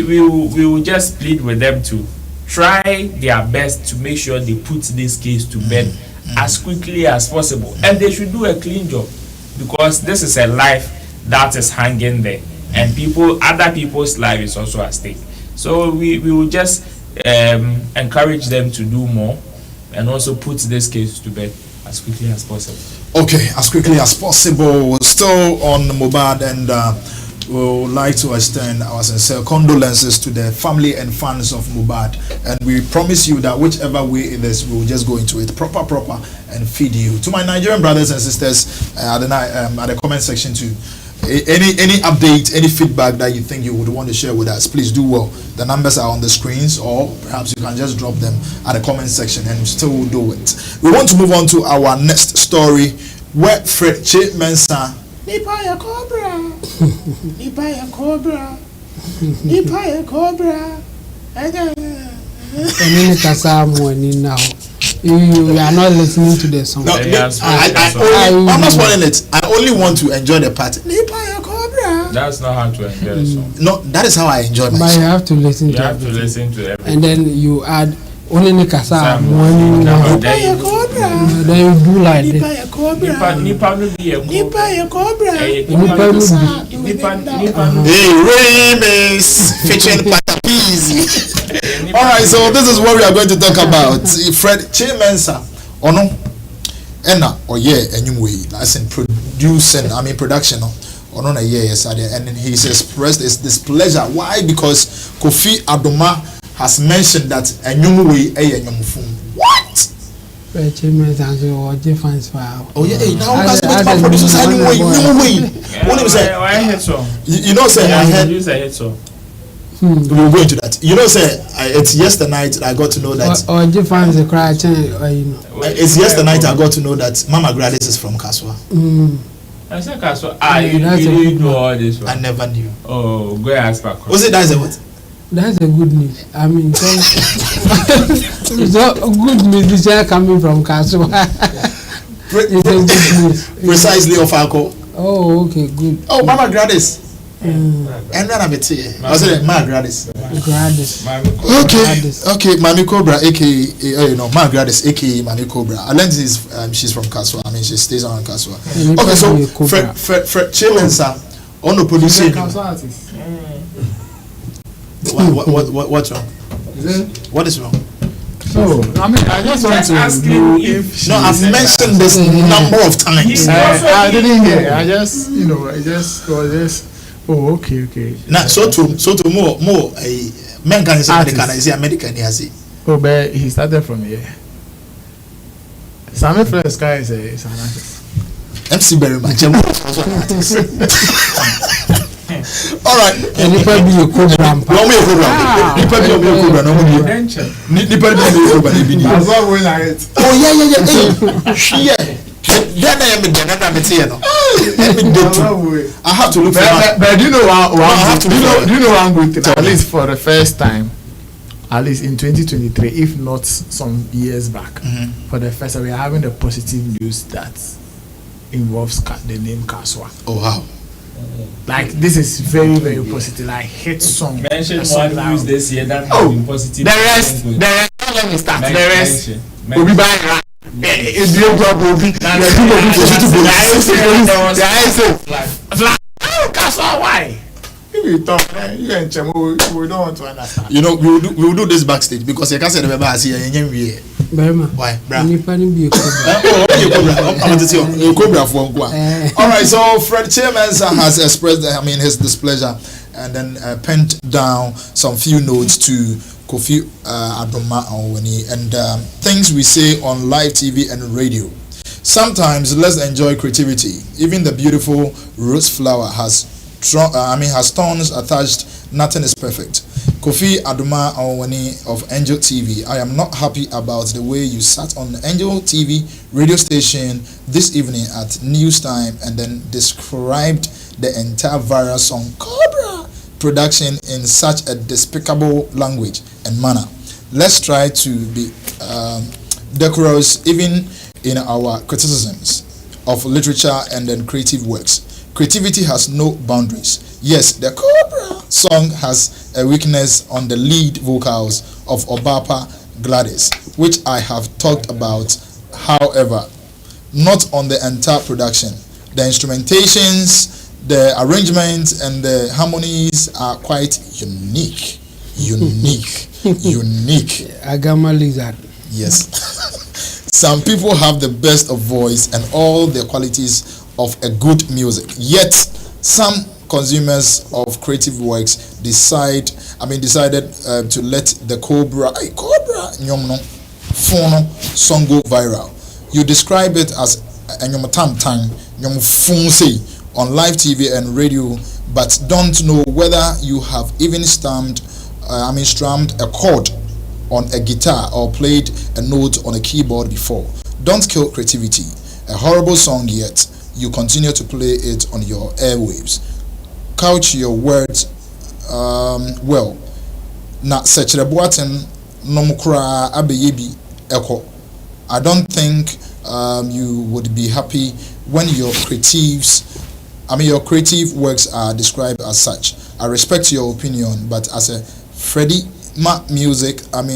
will just plead with them to try their best to make sure they put this case to bed as quickly as possible. And they should do a clean job, because this is a life that is hanging there, and other people's life is also at stake. So we will just encourage them to do more, and also put this case to bed as quickly as possible. Okay, as quickly as possible. Still on Mohbad, and we would like to extend our sincere condolences to the family and fans of Mohbad, and we promise you that whichever way it is, we will just go into it proper and feed you. To my Nigerian brothers and sisters at the comment section too, any update, any feedback that you think you would want to share with us, please do well. The numbers are on the screens, or perhaps you can just drop them at the comment section and we still will do it. We want to move on to our next story, where Fredyma Mensa Nipa ya Cobra Nipa ya Cobra Nipa ya Cobra Enini kasa mu ani now You are not listening to the song. No, I'm not spoiling it. I only want to enjoy the part. That's not how to enjoy a song. No, that is how I enjoy my But song. you have to listen You to have to everything. listen to everything. And then you add only Nikasa morning. Then Then you do like this. Nipa no be a cobra. Hey, remix featuring Patapizi. All right, so this is what we are going to talk about. Fred Chimensa, no, Enna, or yeah, anyway, as in production, or no, yes, and then he's expressed his displeasure. Why? Because Kofi Adoma has mentioned that anyway, what? Oh yeah, now that's what my producers anyway. What do you say? Why I heard so? You know, say I heard. I heard so. We will go into that. You know, say it's yesterday night I got to know that. Or difference the cry, you know. It's yesterday night I got to know that Mama Gladys is from Kaswa. I said Kaswa. You know all this one. I never knew. Oh, go ask back. Was it that's a what? That's a good news. I mean, so good musician coming from Kaswa. It's a good news. Precisely of alcohol. Oh, okay, good. Oh, Mama Gladys. And then I'm it. I said, Ma Gladys. Gladys. Okay, Mami Cobra, aka Ma Gladys, aka Mami Cobra. I learned she's from Kaswa. I mean, she stays around Kaswa. Okay, so Fred Chimensa on the producer. What's wrong? What is wrong? So, I mean, I just want to know if no, I've mentioned this number of times. I didn't hear. I just, oh, okay. Now, so to more, men can say American, yes. Oh, but he started from here. Sammy Flexxnewspaper is an artist. MC very much. All right. And if I be a Cobra, No, me a Cobra. Nipa be a Cobra. No, me. Nipa be a Cobra. That's what we like. Oh yeah. Yeah. Then I am in Ghana. I have to look for that. But do you know do you know one good thing? At least for the first time, at least in 2023, if not some years back, for the first time we are having the positive news that involves the name Kaswa. Oh wow. Like this is very, very positive. Like hit song. Mention one news this year that has been positive. The rest. Let me start. The rest. We'll be buying. It's your job. Will be. Kaswa, why? You talk. You and Chemo. We don't want to understand. You know, we will do this backstage because you can't say remember I see you. Why? Nipa ni be a Cobra. Cobra for all right, so Fred Chimensa has expressed, his displeasure and then penned down some few notes to Kofi Adoma Onwani and things we say on live TV and radio. Sometimes let's enjoy creativity. Even the beautiful rose flower has thorns attached. Nothing is perfect. Kofi Adoma Onwani of Angel TV. I am not happy about the way you sat on Angel TV radio station this evening at news time and then described the entire viral song Cobra production in such a despicable language and manner. Let's try to be decorous even in our criticisms of literature and then creative works. Creativity has no boundaries. Yes, the Cobra song has a weakness on the lead vocals of Obapa Gladys, which I have talked about, however, not on the entire production. The instrumentations, the arrangements, and the harmonies are quite unique. Agama lizard. Yes. Some people have the best of voice and all the qualities of a good music. Yet, some consumers of creative works decided to let the Cobra song go viral. You describe it as on live TV and radio, but don't know whether you have even strummed a chord on a guitar or played a note on a keyboard before. Don't kill creativity. A horrible song, yet you continue to play it on your airwaves. Couch your words well. Na sechre boaten nomkra abeyebi eko. I don't think you would be happy when your creative works are described as such. I respect your opinion, but as a Fredyma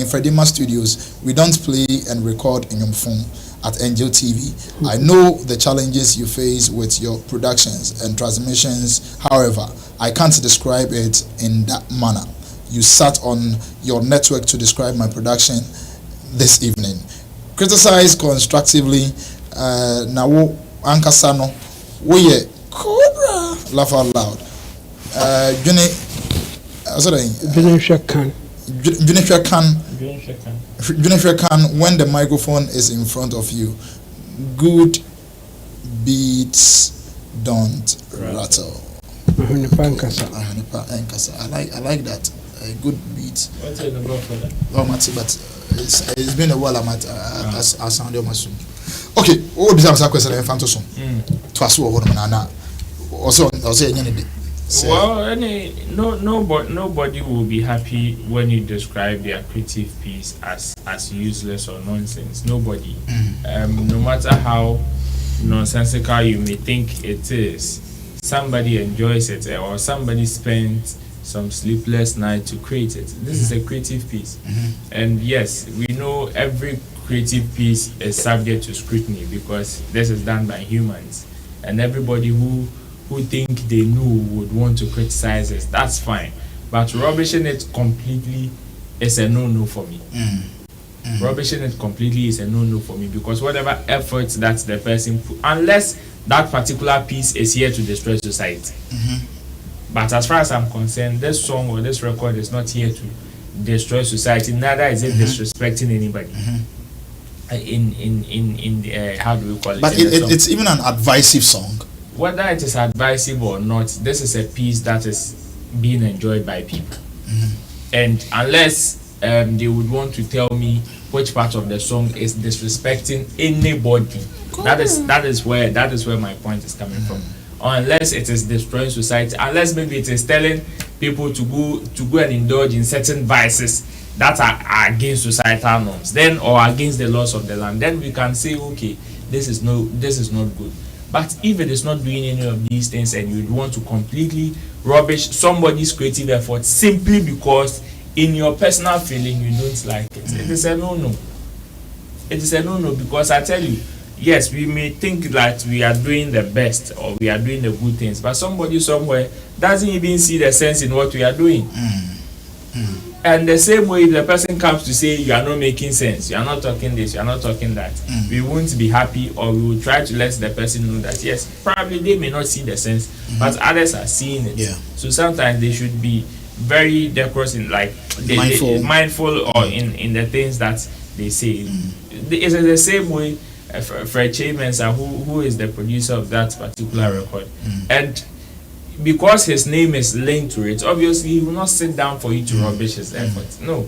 Fredyma Studios, we don't play and record in your phone at Angel TV. I know the challenges you face with your productions and transmissions. However, I can't describe it in that manner. You sat on your network to describe my production this evening. Criticize constructively. Now, Ankasano, we Cobra. Laugh out loud. Junifia can when the microphone is in front of you. Good beats don't rattle. I like that. Good beats. What's the number for that? Oh, but it's been a while. I'm at I sound on my soon. Okay, what is our question? Fantasy. Twice over Nana. Also, I'll say anything. Well, nobody will be happy when you describe their creative piece as useless or nonsense. Nobody. No matter how nonsensical you may think it is, somebody enjoys it, or somebody spent some sleepless night to create it. This is a creative piece. And yes, we know every creative piece is subject to scrutiny because this is done by humans, and everybody who think they know would want to criticize it. That's fine, but rubbishing it completely is a no-no for me. Rubbishing it completely is a no-no for me, because whatever effort that the person put, unless that particular piece is here to destroy society. But as far as I'm concerned, this song or this record is not here to destroy society. Neither is it disrespecting anybody. In the how do we call it? But it's even an advisive song. Whether it is advisable or not, this is a piece that is being enjoyed by people. And unless they would want to tell me which part of the song is disrespecting anybody, that is where my point is coming from. Or unless it is destroying society, unless maybe it is telling people to go and indulge in certain vices that are against societal norms, then, or against the laws of the land, then we can say, okay, this is not good. But if it is not doing any of these things and you want to completely rubbish somebody's creative effort simply because in your personal feeling you don't like it, it is a no-no. It is a no-no, because I tell you, yes, we may think that we are doing the best or we are doing the good things, but somebody somewhere doesn't even see the sense in what we are doing. And the same way, if the person comes to say you are not making sense, you are not talking this, you are not talking that, we won't be happy, or we will try to let the person know that yes, probably they may not see the sense, but others are seeing it. So sometimes they should be very decorous in mindful or in the things that they say. It's the same way Fredyma, who is the producer of that particular record, and because his name is linked to it, obviously he will not sit down for you to rubbish his effort. No.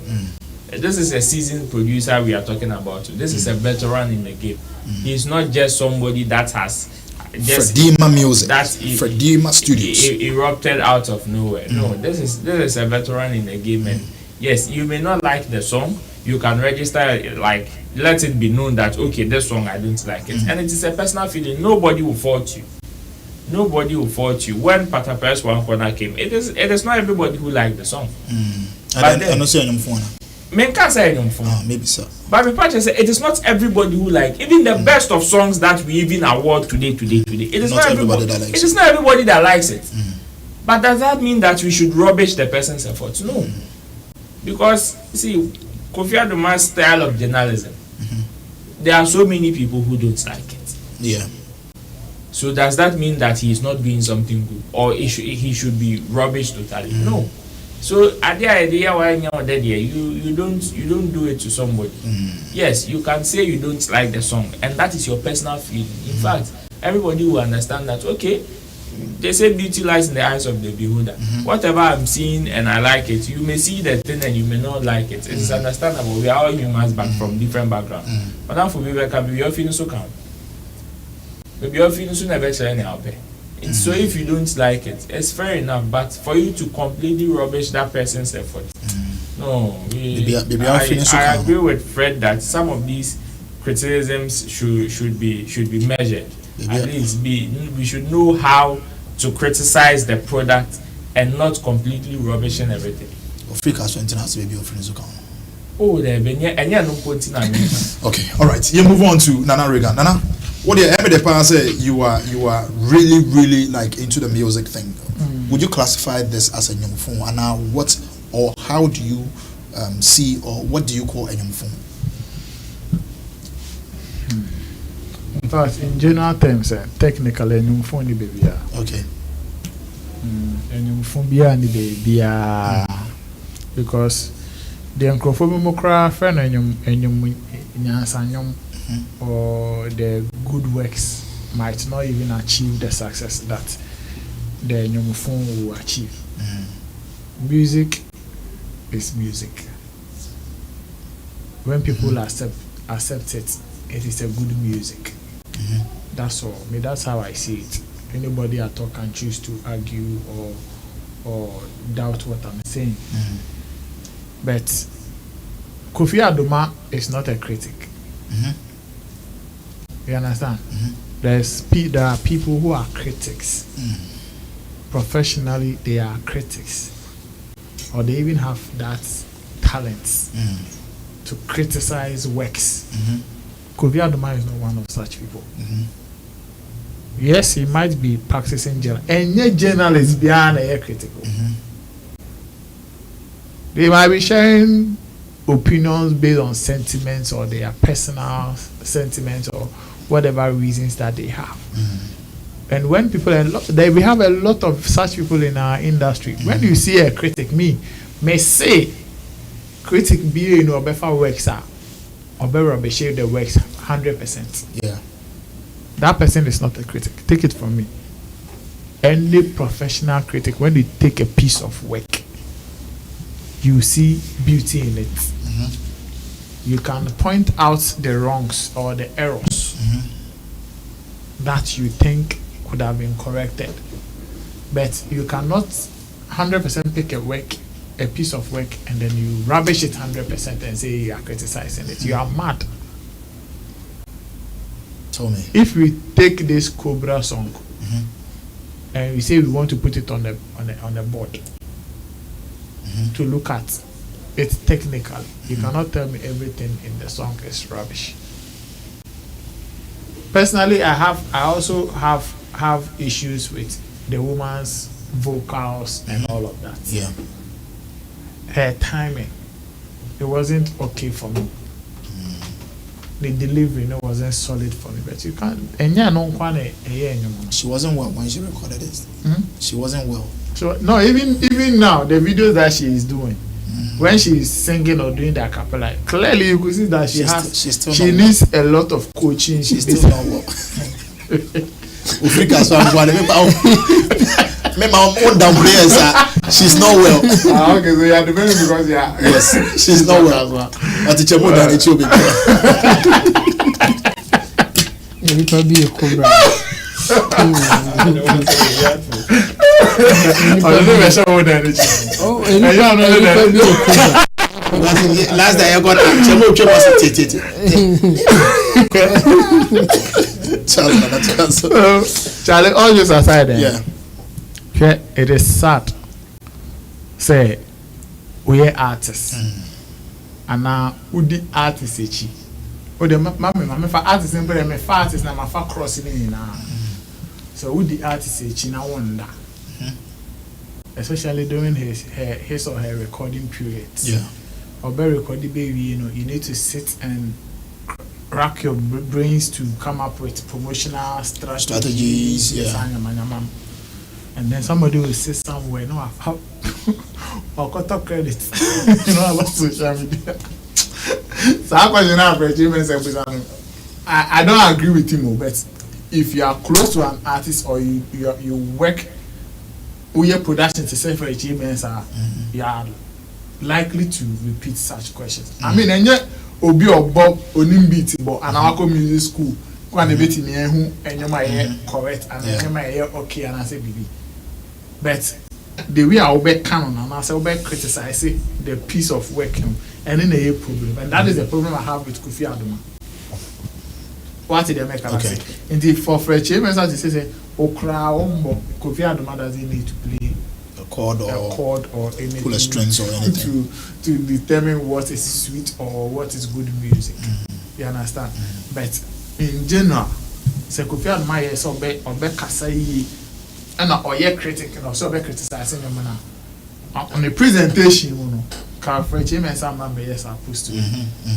This is a seasoned producer we are talking about. This is a veteran in the game. He's not just somebody that has just Fredyma music, Fredyma Studios erupted out of nowhere. No, this is a veteran in the game, and yes, you may not like the song. You can register, like, let it be known that okay, this song I don't like it, and it is a personal feeling. Nobody will fault you. Nobody will fault you. When Patapers One Corner came, it is not everybody who liked the song. But then, maybe so. But the part is, it is not everybody who like even the best of songs that we even award today. It is not everybody that likes it. It is not everybody that likes it. But does that mean that we should rubbish the person's efforts? No. Because see, Kofi Aduma's style of journalism, there are so many people who don't like it. So does that mean that he is not doing something good, or he should be rubbish totally? No. So at the idea why you don't do it to somebody. Yes, you can say you don't like the song, and that is your personal feeling. In fact, everybody will understand that. Okay, they say beauty lies in the eyes of the beholder. Whatever I'm seeing and I like it, you may see the thing and you may not like it. It's understandable. We are all humans, but from different backgrounds. But now for people, can be your feeling so calm. Maybe your feelings will never tell anything. So if you don't like it, it's fair enough. But for you to completely rubbish that person's effort, no. I agree with Fred that some of these criticisms should be measured. At least we should know how to criticize the product and not completely rubbishing everything. Oh, there been okay, all right. You move on to Nana Regan. Nana, what do you say? You are really like into the music thing. Would you classify this as a nyomfon? And now what or how do you see or what do you call a nyomfon? In fact, in general terms, technically, nyomfon ni baby. Okay. Nyomfon biya ni baby because the Uncrophobia friend or the good works might not even achieve the success that the Nyomufon will achieve. Music is music. When people accept it, it is a good music. That's all. I mean, that's how I see it. Anybody at all can choose to argue or doubt what I'm saying. But Kofi Adoma is not a critic. You understand? There are people who are critics. Professionally, they are critics, or they even have that talent to criticize works. Kofi Adoma is not one of such people. Yes, he might be practicing journalism. Any journalist behind a critical. They might be sharing opinions based on sentiments or their personal sentiments or whatever reasons that they have. And when people we have a lot of such people in our industry. When you see a critic, may say critic be better works or better the works 100%. Yeah. That person is not a critic. Take it from me. Any professional critic, when they take a piece of work, you see beauty in it. You can point out the wrongs or the errors that you think could have been corrected, but you cannot 100% pick a piece of work and then you rubbish it 100% and say you are criticizing it. You are mad. Tell me. If we take this Cobra song and we say we want to put it on the board to look at it technically, you cannot tell me everything in the song is rubbish. Personally, I also have issues with the woman's vocals and all of that. Yeah. Her timing, it wasn't okay for me. The delivery wasn't solid for me. But you can't. She wasn't well when she recorded it. She wasn't well. So no, even now the videos that she is doing, when she is singing or doing the a cappella, clearly you could see that she needs a lot of coaching. She's still not well. She's not well. Okay, so you are debating because yes, she's not well. But it's more than it should be. It will be a Cobra. Last day I got Charlie, all jokes aside, yeah, it is sad. Say we are artists, and now who the artists echi? Oh, the mammy for artists and me for artists na my for crossing in now. So who the artists echi na wonder, especially during his or her recording period. Yeah, or be recording baby, you need to sit and rack your brains to come up with promotional strategies. Yeah. And then somebody will say somewhere, no, I've or cut up credit. I love social media. So how can you now I don't agree with him, but if you are close to an artist or you work with your production to say for achievements, you are likely to repeat such questions. I mean, and yet Obi or Bob onim beat but and our music school go and beat me who and you might correct and you might okay and I say baby. But the way I obey canon and I say obey criticize the piece of work and then a problem, and that is the problem I have with Kofi Adoma. what did they make Okay. say? Indeed, for Fredyma, as they say, Okra, Kofi Adoma doesn't need to play A chord or anything. pull a strings or anything. To determine what is sweet or what is good music. You understand? But in general, say Kofi Adoma is obe kasai and or critic and also be criticizing them now. On the presentation, you know, can Fredyma and some members are supposed to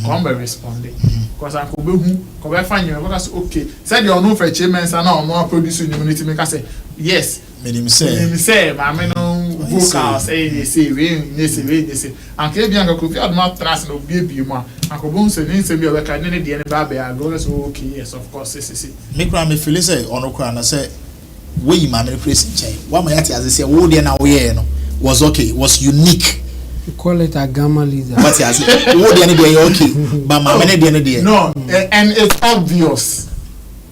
come be responding. Because I could be find you because okay, said you know Fredyma and now more producing community make us say yes. Made him say, I mean, vocals, they say, and Kabian Kofi Adoma trust no baby, ma. Uncle Bones and Ninsen be a record, and the baby, I go, okay, yes, of course, make me feel say, on Okra, and say, we man, pressing chain. What my as I say, Woody and Away was okay, was unique. You call it a gamma lizard. What he has Woody and day okay, but my many day. No, and it's obvious.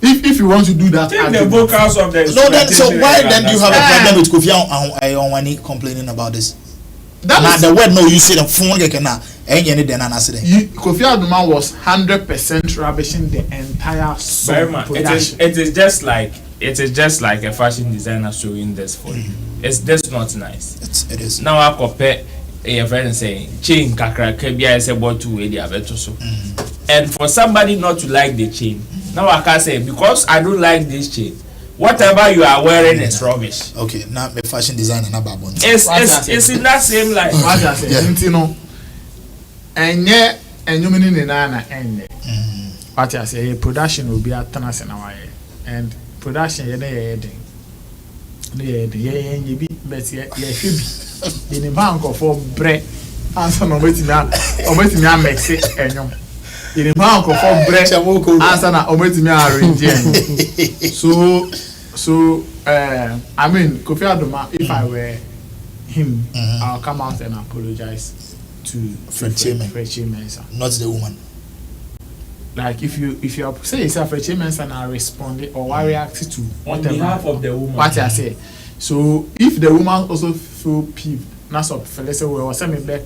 If you want to do that, take the vocals of the no, then so why then do you have a problem with Kofi Adoma complaining about this? Now the word no, you say the phone get na any then an accident. Kofi Adoma was 100% rubbishing the entire song production. It is just like a fashion designer showing this for you. It's just not nice. It is. Now I compare a friend saying chain kakra kebia is about to wear the abeto so. And for somebody not to like the chain, now I can say because I don't like this chain, whatever you are wearing is rubbish. Okay, now my fashion designer na babon. It's in that same line. What I say, you know, and yet, and you mean in Nana and what I say, production will be at Tanas and Hawaii, and production, you be, but yeah, should be in the bank of 4 bread, answer no waiting now, or waiting now, make it, and you. In the bank of 4 bread, answer now, or waiting now, so I mean, Kofi Adoma, if I were him, I'll come out and apologize to Fredyma, not the woman. Like if you are say it's a Fredyma and I respond or I react to whatever on behalf of the woman. what I say. So if the woman also feel peeved, that's what let's say we was send me back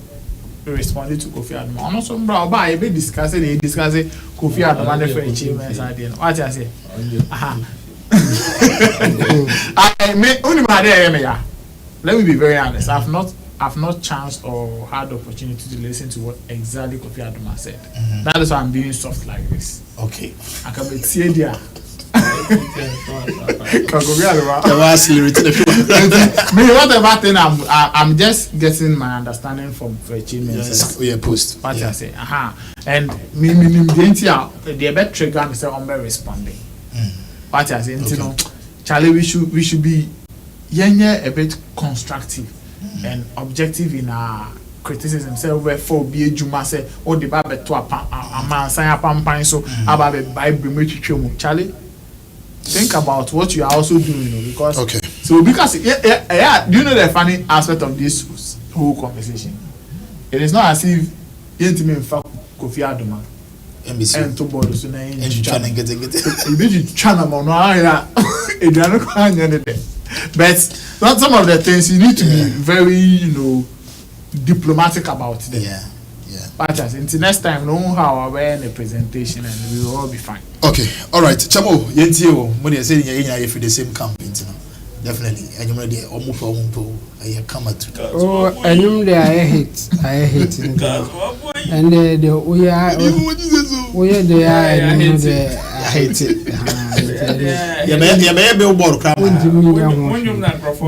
responded to Kofi Adoma. I'm also bro, but I be discussing Kofi Adoma the Fredyma at the end. What I say? I may only my there. Let me be very honest. I've not chanced or had the opportunity to listen to what exactly Kofi Adoma said. That is why I'm being soft like this. Okay. I can be see there. Whatever thing I'm just getting my understanding from Fredyma. Yes. We are post. What I say. And me the better trigger me say I'm responding. What I say, you know, Charlie, we should be a bit constructive and objective in our criticism. Say we for be Juma say oh the Bible to a man say a pampan so about the Bible me Charlie. Think about what you are also doing, you know, because yeah, do you know the funny aspect of this whole conversation? It is not as if you me in fact Kofi Adoma and to board so na and trying to get you channel no but some of the things you need to be very, you know, diplomatic about them. Yeah. But until next time, know how we're in a presentation and we will all be fine. Okay, all right. Chamo, yentio, when you're saying you're for the same camp, you know, definitely. And you're ready. I come at. Oh, and you there, I hate it. And we are there, I hate it.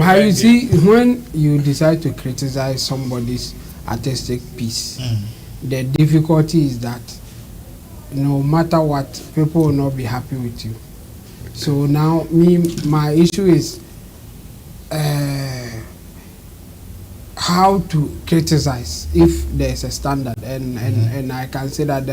How you see when you decide to criticize somebody's artistic piece, the difficulty is that no matter what, people will not be happy with you. So now my issue is how to criticize if there's a standard, and I can say that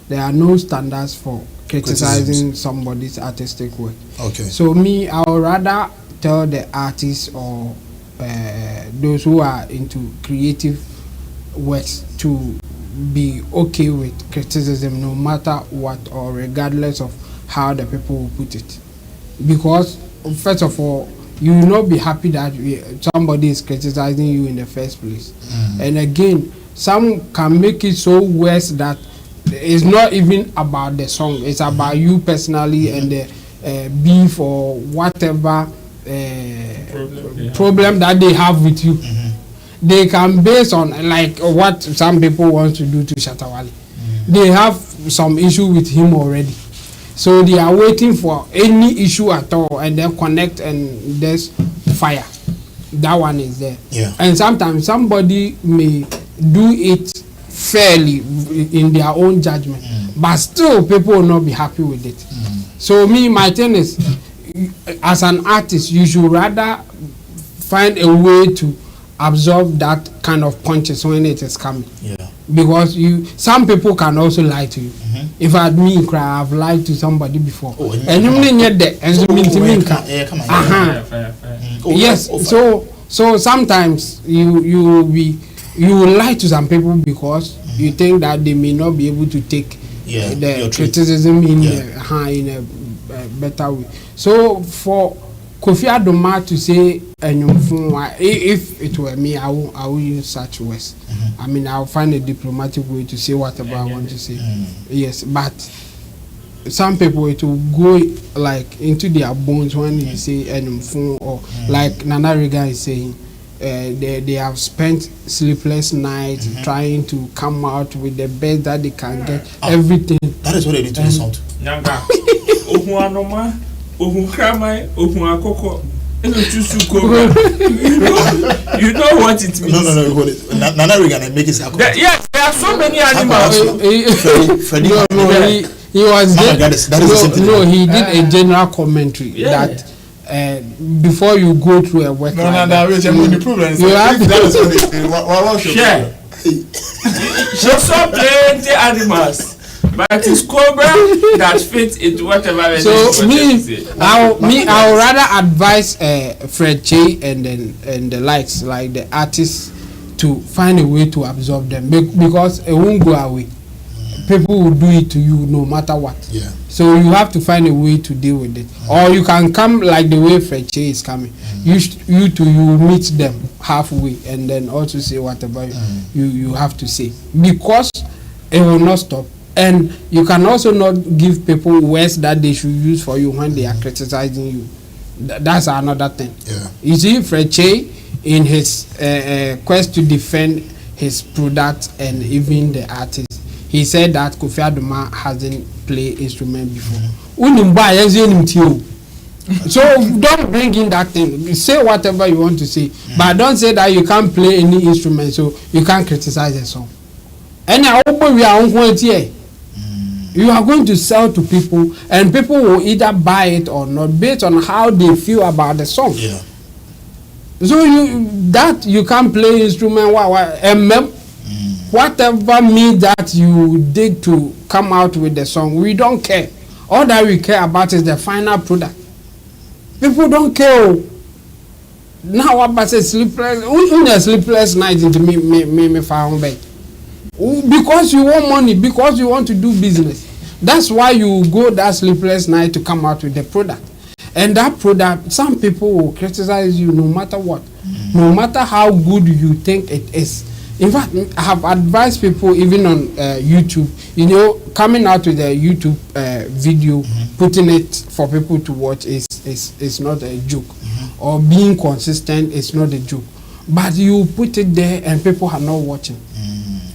there are no standards for criticizing somebody's artistic work. Okay. So I would rather tell the artists or those who are into creative works to be okay with criticism no matter what or regardless of how the people will put it. Because first of all, you will not be happy that somebody is criticizing you in the first place. And again, some can make it so worse that it's not even about the song. It's about you personally and the beef or whatever problem that they have with you. They can base on like what some people want to do to Shatta Wale. They have some issue with him already, so they are waiting for any issue at all and then connect and there's fire. That one is there. Yeah. And sometimes somebody may do it fairly in their own judgment, but still people will not be happy with it. So my thing is, as an artist, you should rather find a way to absorb that kind of punches when it is coming. Yeah. Because some people can also lie to you. If I have lied to somebody before, and you mean that, and you mean yes. So sometimes you will lie to some people because you think that they may not be able to take the criticism in a better way. So for Kofi Adoma to say if it were me, I will use such words. I mean, I'll find a diplomatic way to say whatever I want to say. Yes, but some people it will go like into their bones when you say or like Naira is saying. They have spent sleepless nights trying to come out with the best that they can get. Everything. That is what they do to the sound. You know what it means. No, hold it. Naira gonna make it happen. Yes, there are so many animals. Fredyma. He was he did a general commentary that before you go through a work the problem is you have She saw plenty animals, but it's Cobra that fits into whatever. So I would rather advise Fred Che and the likes, like the artists, to find a way to absorb them because it won't go away. People will do it to you no matter what. Yeah. So you have to find a way to deal with it, or you can come like the way Fred Che is coming. You meet them halfway and then also say whatever you have to say, because it will not stop. And you can also not give people words that they should use for you when they are criticizing you. That's another thing. Yeah. You see, Fred Che, in his quest to defend his product and even the artist, he said that Kofi Adoma hasn't played instrument before. So don't bring in that thing. Say whatever you want to say, but don't say that you can't play any instrument, so you can't criticize a song. And you are going to sell to people, and people will either buy it or not based on how they feel about the song. Yeah. So you can't play instrument, whatever means that you did to come out with the song, we don't care. All that we care about is the final product. People don't care. Now what about sleepless night into me found bed? Because you want money, because you want to do business. That's why you go that sleepless night to come out with the product. And that product, some people will criticize you no matter what, no matter how good you think it is. In fact, I have advised people even on YouTube, coming out with a YouTube video, putting it for people to watch is not a joke. Or being consistent is not a joke. But you put it there and people are not watching.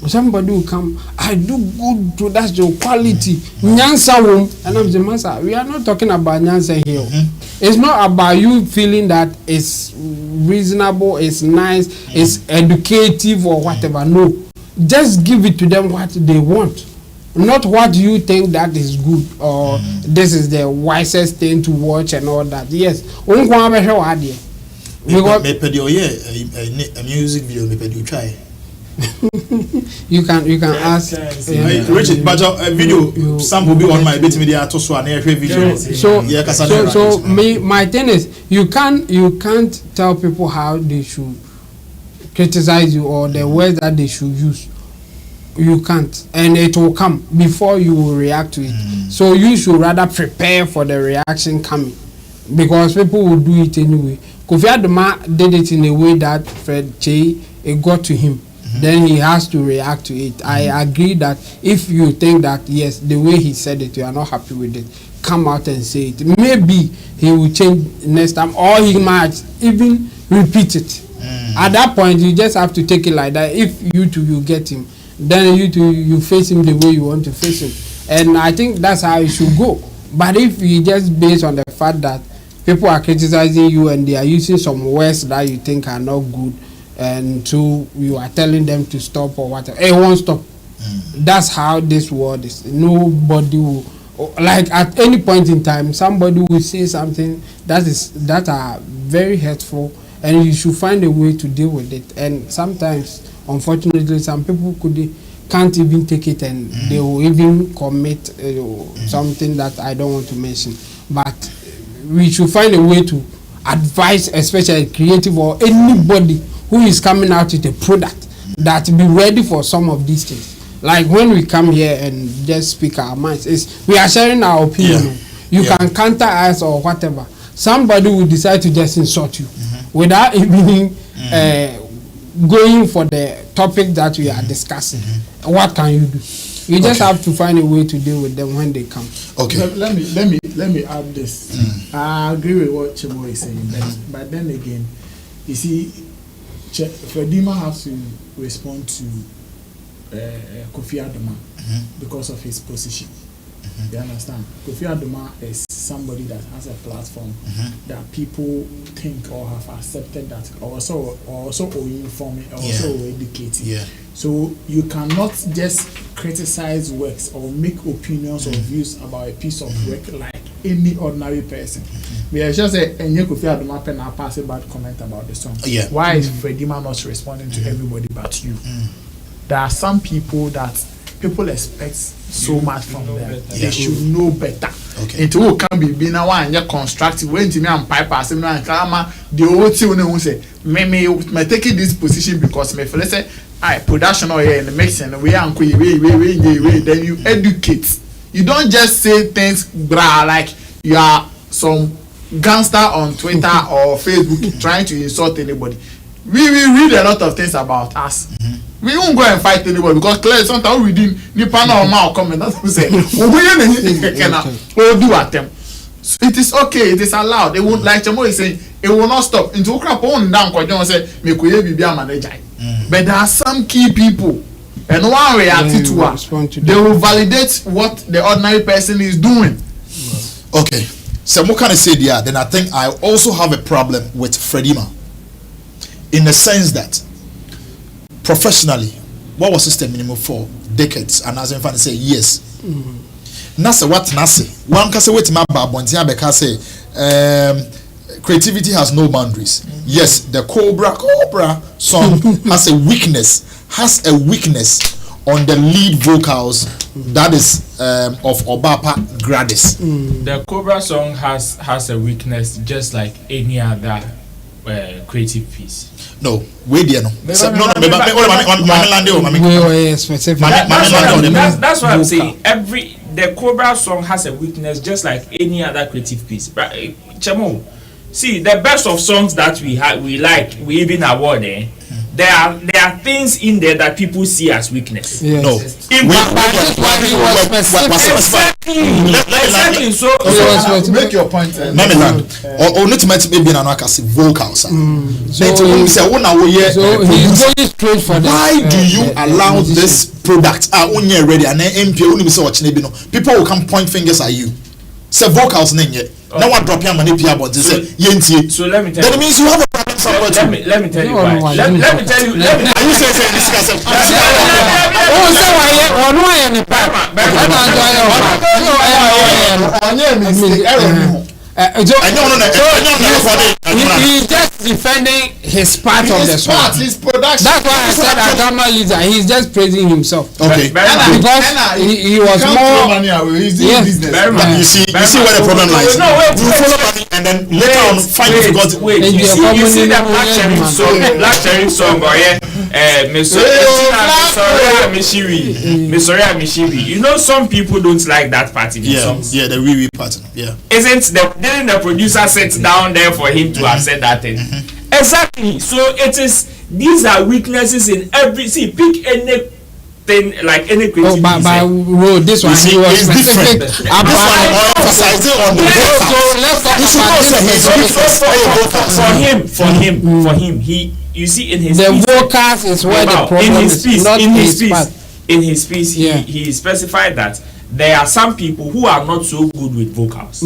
Somebody will come, I do good to that's your quality. Nyansa womb. And I'm saying, Master, we are not talking about Nyansa here. It's not about you feeling that it's reasonable, it's nice, it's educative or whatever. No. Just give it to them what they want. Not what you think that is good or this is the wisest thing to watch and all that. Yes. Because a music video, try. You can ask Richard, but a video some will be on my B.E.T media to so an video. So my thing is you can't tell people how they should criticize you or the words that they should use. You can't, and it will come before you will react to it. So you should rather prepare for the reaction coming, because people will do it anyway. Kofi Adoma did it in a way that Fred Che, it got to him. then he has to react to it. I agree that if you think that yes, the way he said it, you are not happy with it, come out and say it. Maybe he will change next time, or he might even repeat it. At that point, you just have to take it like that. If you get him, then you face him the way you want to face him, and I think that's how it should go. But if you just based on the fact that people are criticizing you and they are using some words that you think are not good, and so you are telling them to stop or whatever, it won't stop. That's how this world is. Nobody will, like at any point in time, somebody will say something that are very hurtful, and you should find a way to deal with it. And sometimes, unfortunately, some people can't even take it, and they will even commit something that I don't want to mention. But we should find a way to advise, especially creative or anybody who is coming out with a product, that be ready for some of these things. Like when we come here and just speak our minds, we are sharing our opinion. You can counter us or whatever. Somebody will decide to just insult you without even going for the topic that we are discussing. What can you do? You just have to find a way to deal with them when they come. Okay. Let me add this. I agree with what Chemo is saying, but then again, you see, Fredyma has to respond to Kofi Adoma because of his position. You understand? Kofi Adoma is somebody that has a platform that people think or have accepted, that also informing, also educating. So you cannot just criticize works or make opinions or views about a piece of work like any ordinary person. We are just a Kofi Adoma pen and pass a bad comment about the song. Why is Fredyma not responding to everybody but you? There are some people that people expect so much from them. They should know better. It will can be now and you're constructive. When to me and pipe as and the old thing who say, me taking this position because me let's say production or in the mixing we and then you educate. You don't just say things like you are some gangster on Twitter or Facebook trying to insult anybody. We read a lot of things about us. We won't go and fight anybody because clearly sometimes we didn't or mouth comment. That's what we say. We'll do at them. So it is okay, it is allowed. It won't, like Chamo is saying, it will not stop. Into crap on down because say me be manager. But there are some key people, and one react to us. They will validate what the ordinary person is doing. Okay. So what can I say there? Then I think I also have a problem with Fredyma, in the sense that professionally, what was system minimum for decades, and as in fact say yes. Nasa what nasa? One can say wait my babontia because say creativity has no boundaries. Yes, the Cobra song has a weakness on the lead vocals, that is of Obapa Gradis. The Cobra song has a weakness just like any other creative piece. No, wait there no. That's what I'm saying. The Cobra song has a weakness just like any other creative piece. But Chamo, see, the best of songs that we like, we even award there are things in there that people see as weakness. Yes. No. Exactly. So make your point. Or not to maybe an vocals. So he's going straight for that. Why do you allow this product ready and then MP only people will come point fingers at you? Say vocals yet. Now what drop your money about this? So let me tell you. That means you have a problem somewhere. Let me tell you why. Let me tell you. Are you saying this guy? He's just defending his part of the song. His production. That's why I said Agama leader. He's just praising himself. Okay. Because he was more. He's doing business. You see where the problem lies. You follow money and then later on find difficulty. You see that Black Sherif song, you know some people don't like that part in the songs. Yeah, the wee part. Yeah. Didn't the producer sit down there for him to have said that thing? Exactly. So it is. These are weaknesses in every. See, pick anything like any creative. Oh, but this one he was specific. This one emphasizing on the For him, you see in his the piece, vocals is where the problem is. In his piece, he specified that there are some people who are not so good with vocals,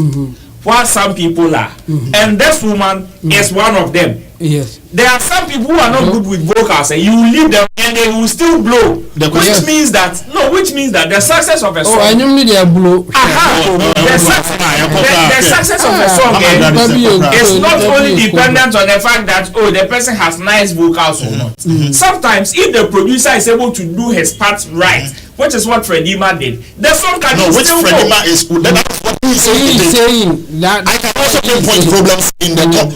while some people are, and this woman is one of them. Yes. There are some people who are not good with vocals, and you leave them and they will still blow. Which means that the success of a song. Oh, I knew they are blow. The success of a song is not only dependent on the fact that the person has nice vocals or not. Sometimes if the producer is able to do his part right, which is what Fredyma did, the song can still go. Fredyma is that's what he's saying that I can also pinpoint problems in the top.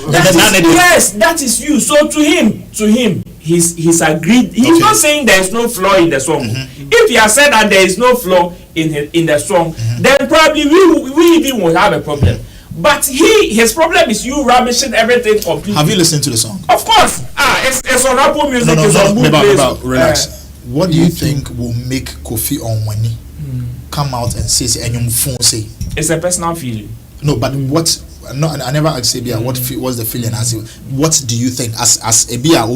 Yes, that is you. So to him, he's agreed. He's not saying there is no flaw in the song. If he has said that there is no flaw in the song, then probably we even will have a problem. But his problem is you rubbishing everything completely. Have you listened to the song? Of course. It's on Apple Music. No, relax. What do you think will make Kofi Onwani come out and say it's a personal feeling? No, but what? No, I never asked Abia what's the feeling. As what do you think as Abia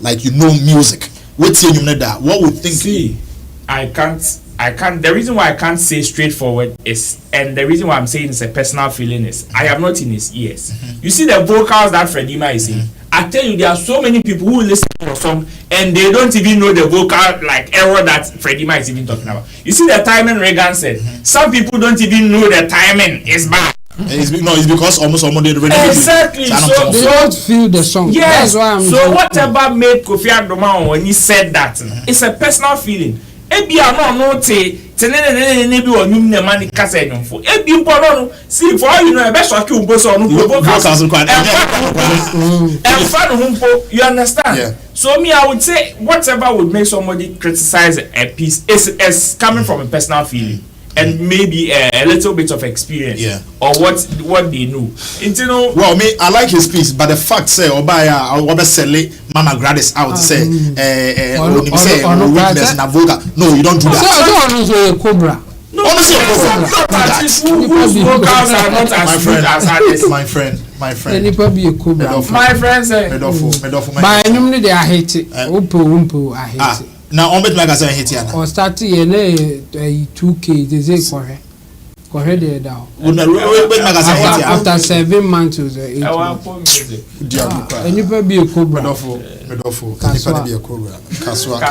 like music? What's in that? What would think? See, I can't. The reason why I can't say straightforward is, and the reason why I'm saying it's a personal feeling is, I am not in his ears. You see the vocals that Fredyma is in. I tell you, there are so many people who listen to a song and they don't even know the vocal error that Fredyma is even talking about. You see the timing Reagan said. Some people don't even know the timing is bad. It's because almost they already exactly. So they don't feel the song. Yes. That's why I'm so whatever made Kofi Adoma when he said that, it's a personal feeling. See, for all you know, you understand? Yeah. So me, I would say whatever would make somebody criticize a piece is coming from a personal feeling and maybe a little bit of experience, or what they know. Well, me, I like his piece, but the fact say Obaya or sell Mama Gradis out say weakness na vocal. No, you don't do that. Cobra. No, honestly, whose vocals are not as good as others. My friend. My friend said. By normally they are hated. Umpo are hated. Now on bet like I say hit here. Or start here 2K they say correct there down. After 7 months was 8 months. Anybody be a Cobra. Anybody be a Cobra. Kaswa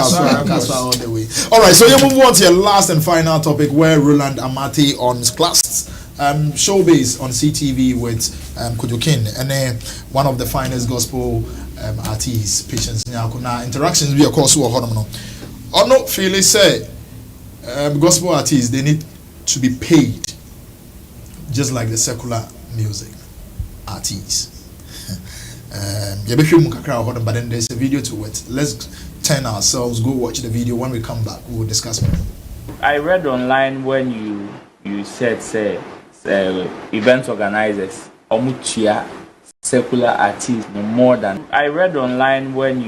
all the way. All right, so you move on to your last and final topic where Roland Amati on class showbiz on CTV with Kujokin and one of the finest gospel artists, Patience Nyakuna. Interactions be of course who are not feeling say gospel artists they need to be paid just like the secular music artists. But then there's a video to it. Let's turn ourselves, go watch the video. When we come back, we will discuss more. I read online when you said say event organizers omuchia secular artists no more than. I read online when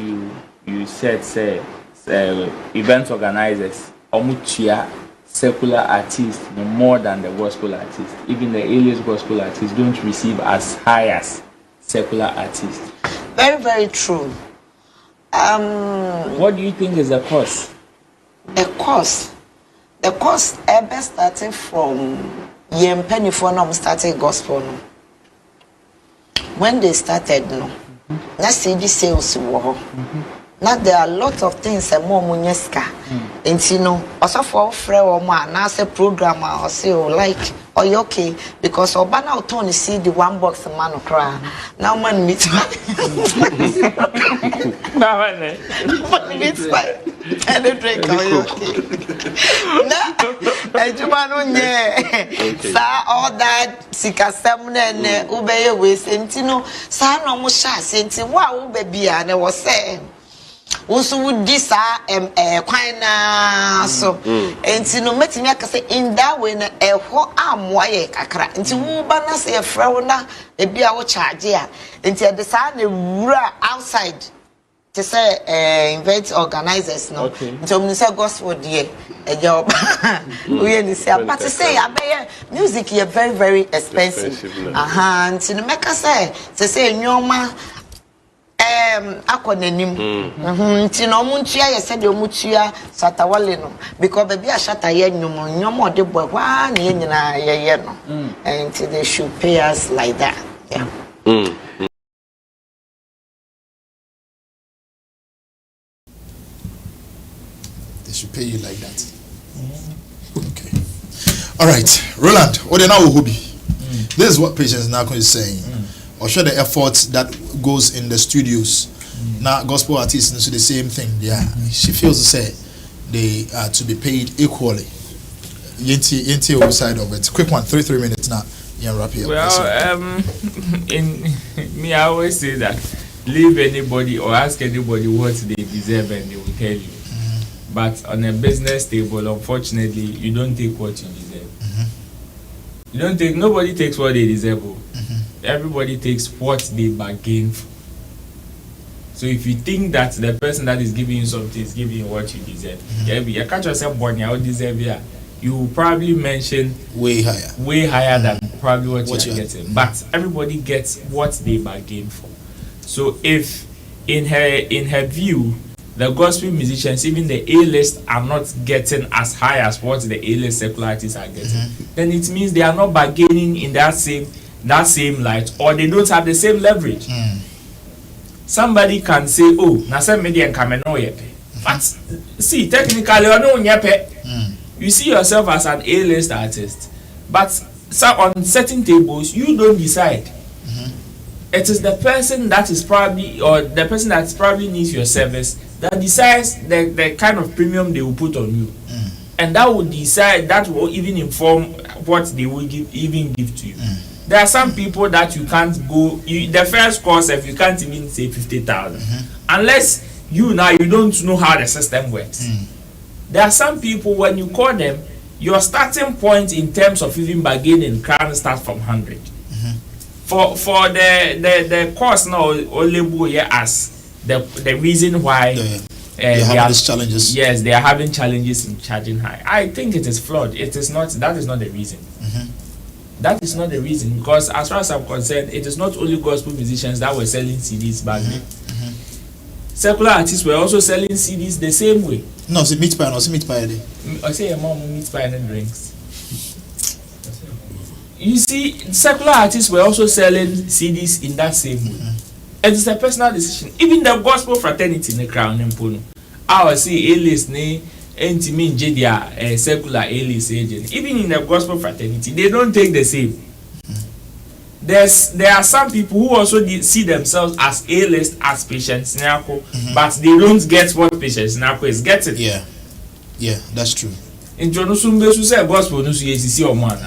you said say event organizers omuchia secular artists no more than the gospel artists. Even the alias gospel artists don't receive as high as secular artists. Very, very true. What do you think is the cause? The cause ever started from Yem Penny for them started gospel. When they started, let's see the sales war. Now there are a lot of things that more munyeska. And also for friend or man, now say programmer or say like or you okay because Obana Otoni see the one box man cry. Now man meet and the drink or you okay. Now all that sikasem ne ubeye we sentino sa no mo sha senti wa wo baby and was saying also would this quite so and no meeting in that way a ho am why kakra into bana say a frona a beer or charge here until the sun outside to say invent organizers no until we say gospel dear a job we say but to say music is very very expensive and no make us say nyoma akọnenim nti no muntua ye said omutua Shata Wale no because baby a Shata ye nyomo de boy wa na ye nyina ye no and they should pay us like that They should pay you like that. Okay. All right, Roland. What now hobby? This is what Patience Nako is saying. Or show the efforts that goes in the studios. Now gospel artists do the same thing. Yeah, she feels to say they are to be paid equally. Yenti side of it. Quick one, 3 minutes now. Yeah, wrap here. Well, in me, I always say that leave anybody or ask anybody what they deserve and they will tell you. But on a business table, unfortunately, you don't take what you deserve. You don't take. Nobody takes what they deserve. Everybody takes what they bargain for. So if you think that the person that is giving you something is giving you what you deserve, you can't just say "Bonnie, I deserve it." You will probably mention way higher than probably what you are getting. But everybody gets what they bargain for. So if in her view, the gospel musicians, even the A-list, are not getting as high as what the A-list secular artists are getting, then it means they are not bargaining in that same light, or they don't have the same leverage. Somebody can say, "Oh, na some media can no yepe." But see, technically, no yepe. You see yourself as an A-list artist, but on certain tables, you don't decide. It is the person that is probably, or the person that probably needs your service, that decides the kind of premium they will put on you, and that will decide, that will even inform what they will give to you. There are some people that you can't go. The first course, if you can't even say 50,000, unless you don't know how the system works. There are some people, when you call them, your starting point in terms of even bargaining can start from 100. For the course now, only as the reason why they have these challenges. Yes, they are having challenges in charging high. I think it is flawed. It is not. That is not the reason. That is not the reason, because as far as I'm concerned, it is not only gospel musicians that were selling CDs back then. Secular artists were also selling CDs the same way. No, it's meat pie. I say your mom meat pie and drinks. You see, secular artists were also selling CDs in that same way. It is a personal decision. Even the gospel fraternity in the crown in Pono, I will see A-list ne entimin jedia secular A-list agent. Even in the gospel fraternity, they don't take the same. There are some people who also see themselves as A-list as Patience Nako, but they don't get what Patience Nako is getting. Yeah, that's true. In Jonusumbe say gospel no see or man.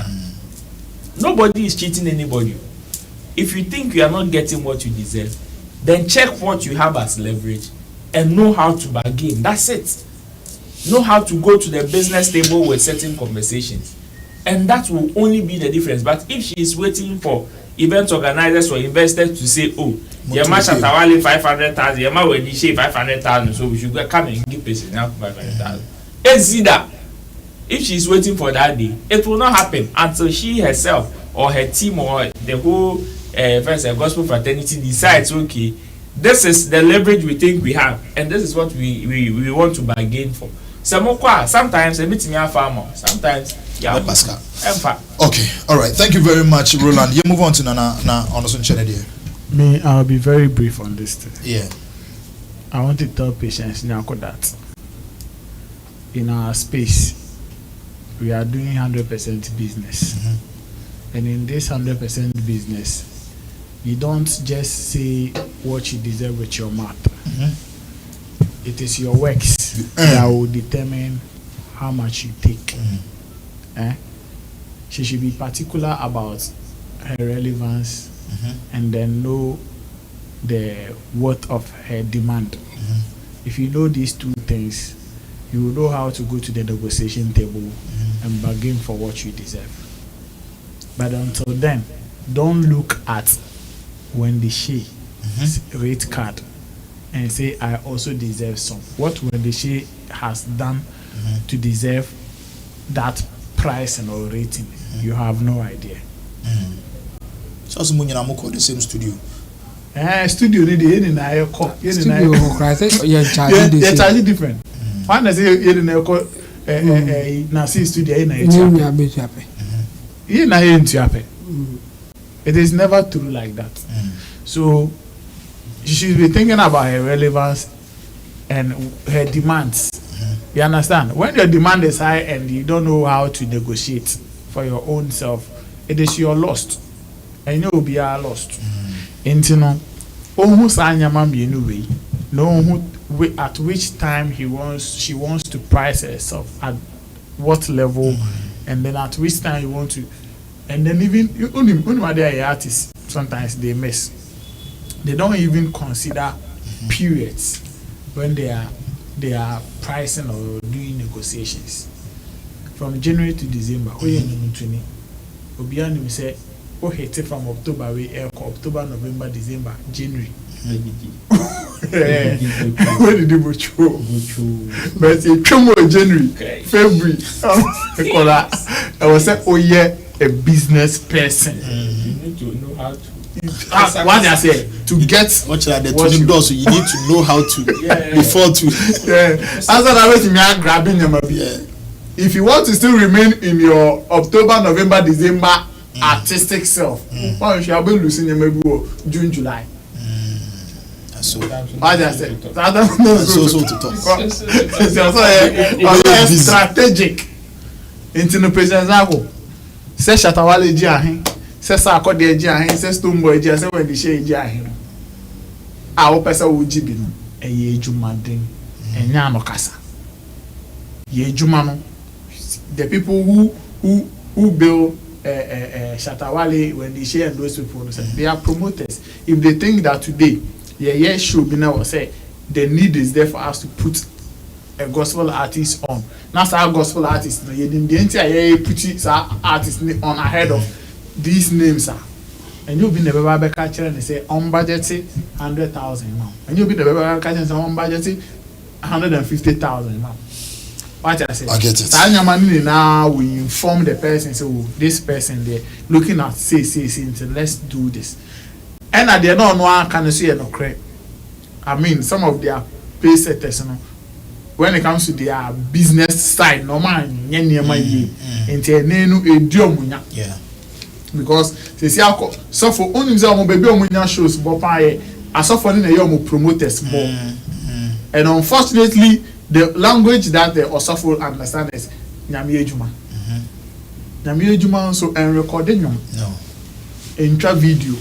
Nobody is cheating anybody. If you think you are not getting what you deserve, then check what you have as leverage and know how to bargain. That's it. Know how to go to the business table with certain conversations, and that will only be the difference. But if she is waiting for event organizers or investors to say, "Oh, Yama Shatta Wale 500,000, Yama Wedi She 500,000, so we should come and give person now 500,000," see that. If she is waiting for that day, it will not happen until she herself or her team or the whole first gospel fraternity decides, okay, this is the leverage we think we have, and this is what we want to bargain for. Sometimes a meeting farmer, sometimes Pascal. Okay, all right. Thank you very much, Roland. You move on to Nana on the channel here. Me, I'll be very brief on this thing. Yeah. I want to tell Patience Nyako that in our space, we are doing 100% business. And in this 100% business, you don't just say what you deserve with your mouth. It is your works that will determine how much you take. She should be particular about her relevance and then know the worth of her demand. if you know these two things, you will know how to go to the negotiation table and bargain for what you deserve. But until then, don't look at when the she rate card and say I also deserve some. What when the she has done to deserve that price and or rating, you have no idea. So someone you know the same studio. Studio need in I call Studio charge different. One I say in I na see studio in I it is never true like that. So you should be thinking about her relevance and her demands. You understand? When your demand is high and you don't know how to negotiate for your own self, it is your lost. And you will be lost. And you know, know at which time she wants to price herself at what level, and then at which time you want to, and then even only they are artists, sometimes they miss. They don't even consider periods when they are pricing or doing negotiations. From January to December, Obiani say, oh, hit it from October, October, November, December, January. Where did you go? But it's January, February. I was saying, oh yeah, a business person. You need to know how to. What I say to get what you the tuning doors, so you need to know how to before to. As I was me grabbing your if you want to still remain in your October, November, December artistic self, why you should be losing your maybe June, July. So what I said, so to talk. It's strategic. Into the president, say Shatta Wale Jiahin. Say Sako de Jiahin, say Stumbo Jiahin, say when the Shay Jiahin. Our person will jibin a ye jumadin and Yano Kasa. Ye Jumano. The people who build Shatta Wale when they share those people, they are promoters. If they think that today, should be now say the need is there for us to put a gospel artist on. Not our gospel artist. The entire put artist on ahead of these names are. And you'll be never back catcher and say on budget 100,000 now. And you'll be the back catcher and say on budget 150,000 now. What I say? I get it. Now we inform the person, so this person there looking at say, let's do this. And at the end of one can see no credit. I mean, some of their pay setters, when it comes to their business side, no man, yeah. Because they say, so for only some baby shows, but I suffer in a young promoters more. And unfortunately, the language that the Osofo understand is Nyami Ejuma. Nyami Ejuma so and recording no. Intra video.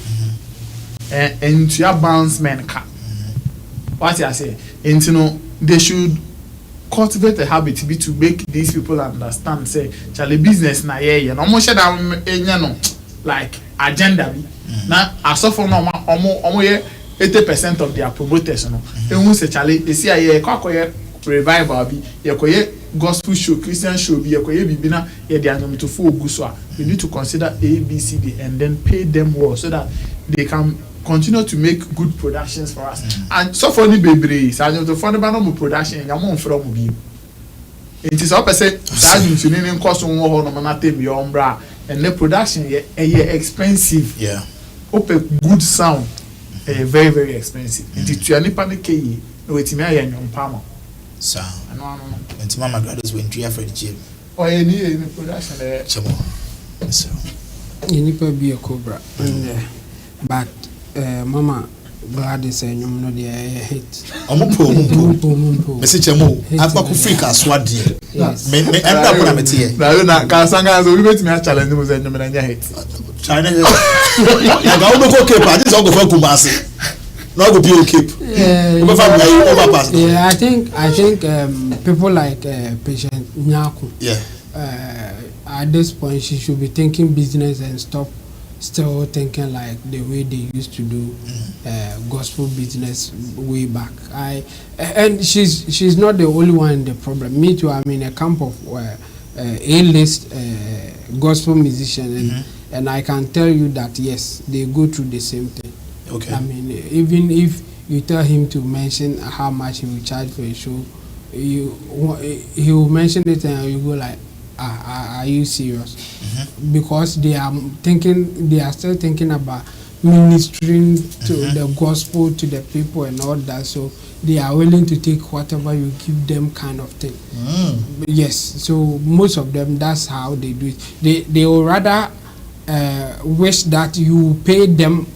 And to your bounce man car. What I say, and you know, they should cultivate a habit to make these people understand. Say, Charlie business na yeah, no more like agenda. Now, I suffer no more 80% of their promoters. No, and who say Charlie, they see a revival be, gospel show, Christian show be, bibina, they are to full guswa. We need to consider A, B, C, D, and then pay them well so that they can continue to make good productions for us. And so for the baby, so to fund the production, you won't from you. It is up a set, you need cost on one monate beyond bra, and the production expensive. Yeah. Open good sound, very, very expensive. It is to panic, no, it's me and Palmer. So, and to Mama Grados when you are for the gym. Or any production there. So, you need to be a Cobra. But Mama Gladys and you know the hit. Message I've Africa swad. Yes. Me end up on it here. Now, Kasanga, we wait me a challenge was in the hit. China. I don't go keep. I just go for Kumasi. Not go be okay. Yeah, I think people like Patient Nyaku. Yeah. At this point, she should be thinking business and stop still thinking like the way they used to do gospel business way back. And she's not the only one in the problem. Me too. I'm in a camp of A-list gospel musician, and I can tell you that yes, they go through the same thing. Okay. I mean, even if you tell him to mention how much he will charge for a show, he will mention it and you go like, are you serious? Because they are still thinking about ministering to the gospel to the people and all that, so they are willing to take whatever you give them kind of thing. Yes, so most of them, that's how they do it. They will rather wish that you pay them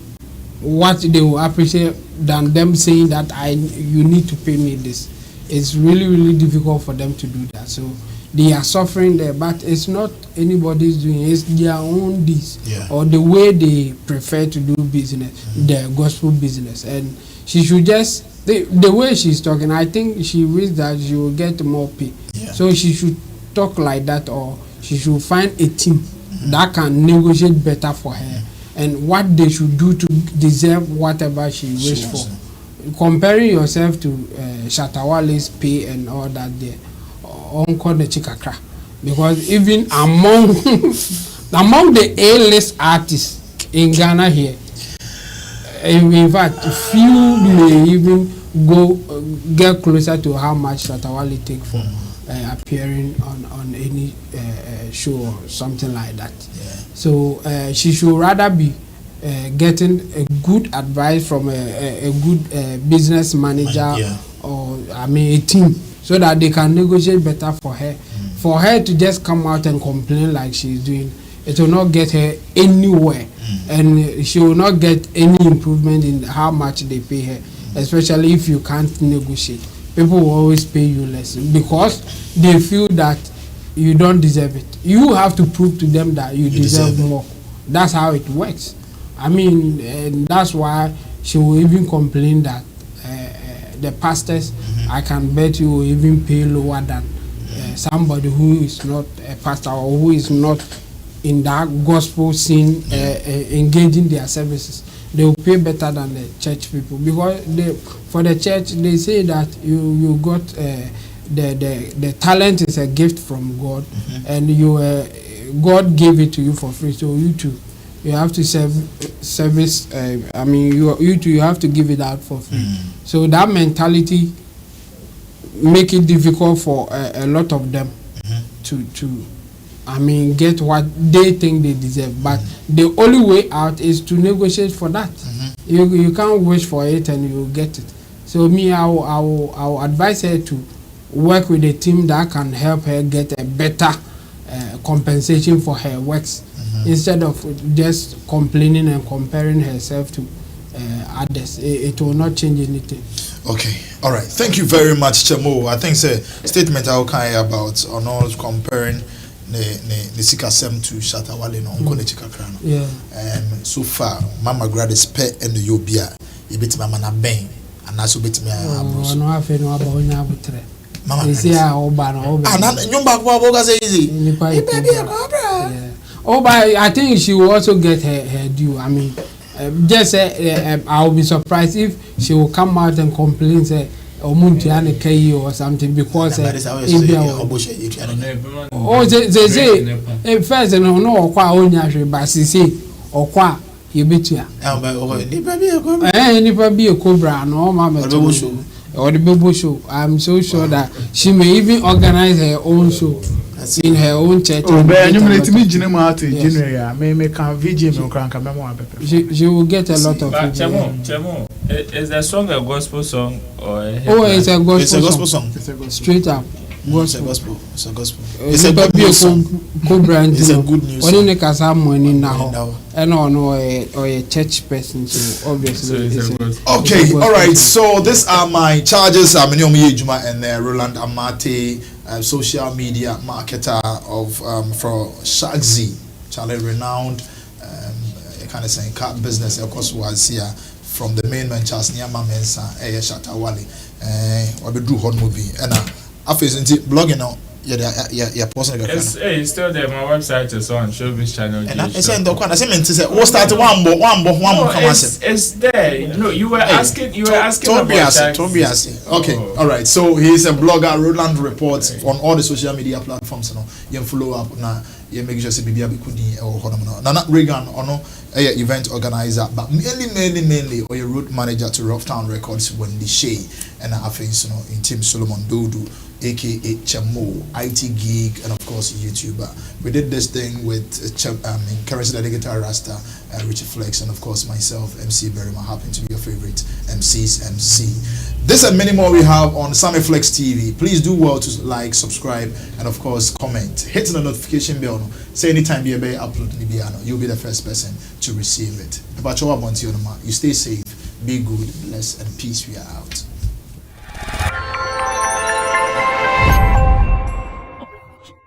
what they will appreciate than them saying that you need to pay me this. It's really, really difficult for them to do that. So they are suffering there, but it's not anybody's doing it. It's their own deeds or the way they prefer to do business, the gospel business. And she should just, the way she's talking, I think she wishes that she will get more pay. So she should talk like that, or she should find a team that can negotiate better for her. And what they should do to deserve whatever she wishes for. Comparing yourself to Shatta Wale's pay and all that there, on the chikakra, because even among the A-list artists in Ghana here, in fact, few may even go get closer to how much Shatta Wale take for appearing on any show or something like that. So she should rather be getting a good advice from a good business manager or I mean a team, so that they can negotiate better for her. For her to just come out and complain like she's doing, it will not get her anywhere, and she will not get any improvement in how much they pay her, especially if you can't negotiate. People will always pay you less because they feel that you don't deserve it. You have to prove to them that you deserve more. That's how it works. I mean, and that's why she will even complain that the pastors, I can bet you will even pay lower than somebody who is not a pastor or who is not in that gospel scene engaging their services. They will pay better than the church people, because for the church they say that you got the talent is a gift from God, and God gave it to you for free, so you have to service. I mean, you have to give it out for free. So that mentality make it difficult for a lot of them to I mean get what they think they deserve. But the only way out is to negotiate for that. You can't wish for it and you get it. So me, I will advise her to work with a team that can help her get a better compensation for her works, instead of just complaining and comparing herself to others. It will not change anything. Okay, all right. Thank you very much, Chemo. I think it's a statement I will carry about on all comparing the Sikasem to Shatta Wale no Nkone Chikakrano. Yeah. So far, Mama Grad is pet and the Yobia. You bit Mama na bang, and that's bit me. No, I feel no about Nabutre. Mama, you see, I oban. And you back what easy. Oh, but I think she will also get her due. I mean, just I will be surprised if she will come out and complain, say, Omuntiane K or something, because they say, first, no, qua only, but she say, or qua, you bet you. Any be a Cobra, no, Mamma, or the Bobo show. I'm so sure that she may even organize her own show in her own church. She will get a lot of people. Chemo, is the song a gospel song or it's a gospel, it's a gospel song. Straight up. It's a gospel. It's a gospel. It's a good news song. It's a good news song. And or a church person, so obviously it's okay, all right. So these are my charges. I'm Nyomi Ejuma and Roland Amate, social media marketer of for Shagzi, Charlie renowned kind of saying car business. Of course, was here from the main man Charles Nyama Mensa, Shatta Wale, or the Drew Hot movie and. After blogging now, Yeah, personal. It's still there. My website is on Showbiz Channel. And I said, I said, what started one more come it's there. No, you were asking about Tobias. Okay, all right. So he's a blogger. Roland reports on all the social media platforms. You know, you follow up now. You make sure say Bibia Bikudi or Honomo. Nana Reagan or no event organizer, but mainly or your road manager to Rough Town Records when the Shay and I think you know in Team Solomon Dodu, aka Chamo, IT Geek, and of course YouTuber. We did this thing with Currency Guitar Rasta, Richard Flex, and of course myself, MC Berryman, happen to be your favorite MC's MC. This and many more we have on Sammy Flex TV. Please do well to like, subscribe, and of course comment. Hit the notification bell. Say anytime you upload the video, you'll be the first person to receive it. You stay safe, be good, bless, and peace. We are out.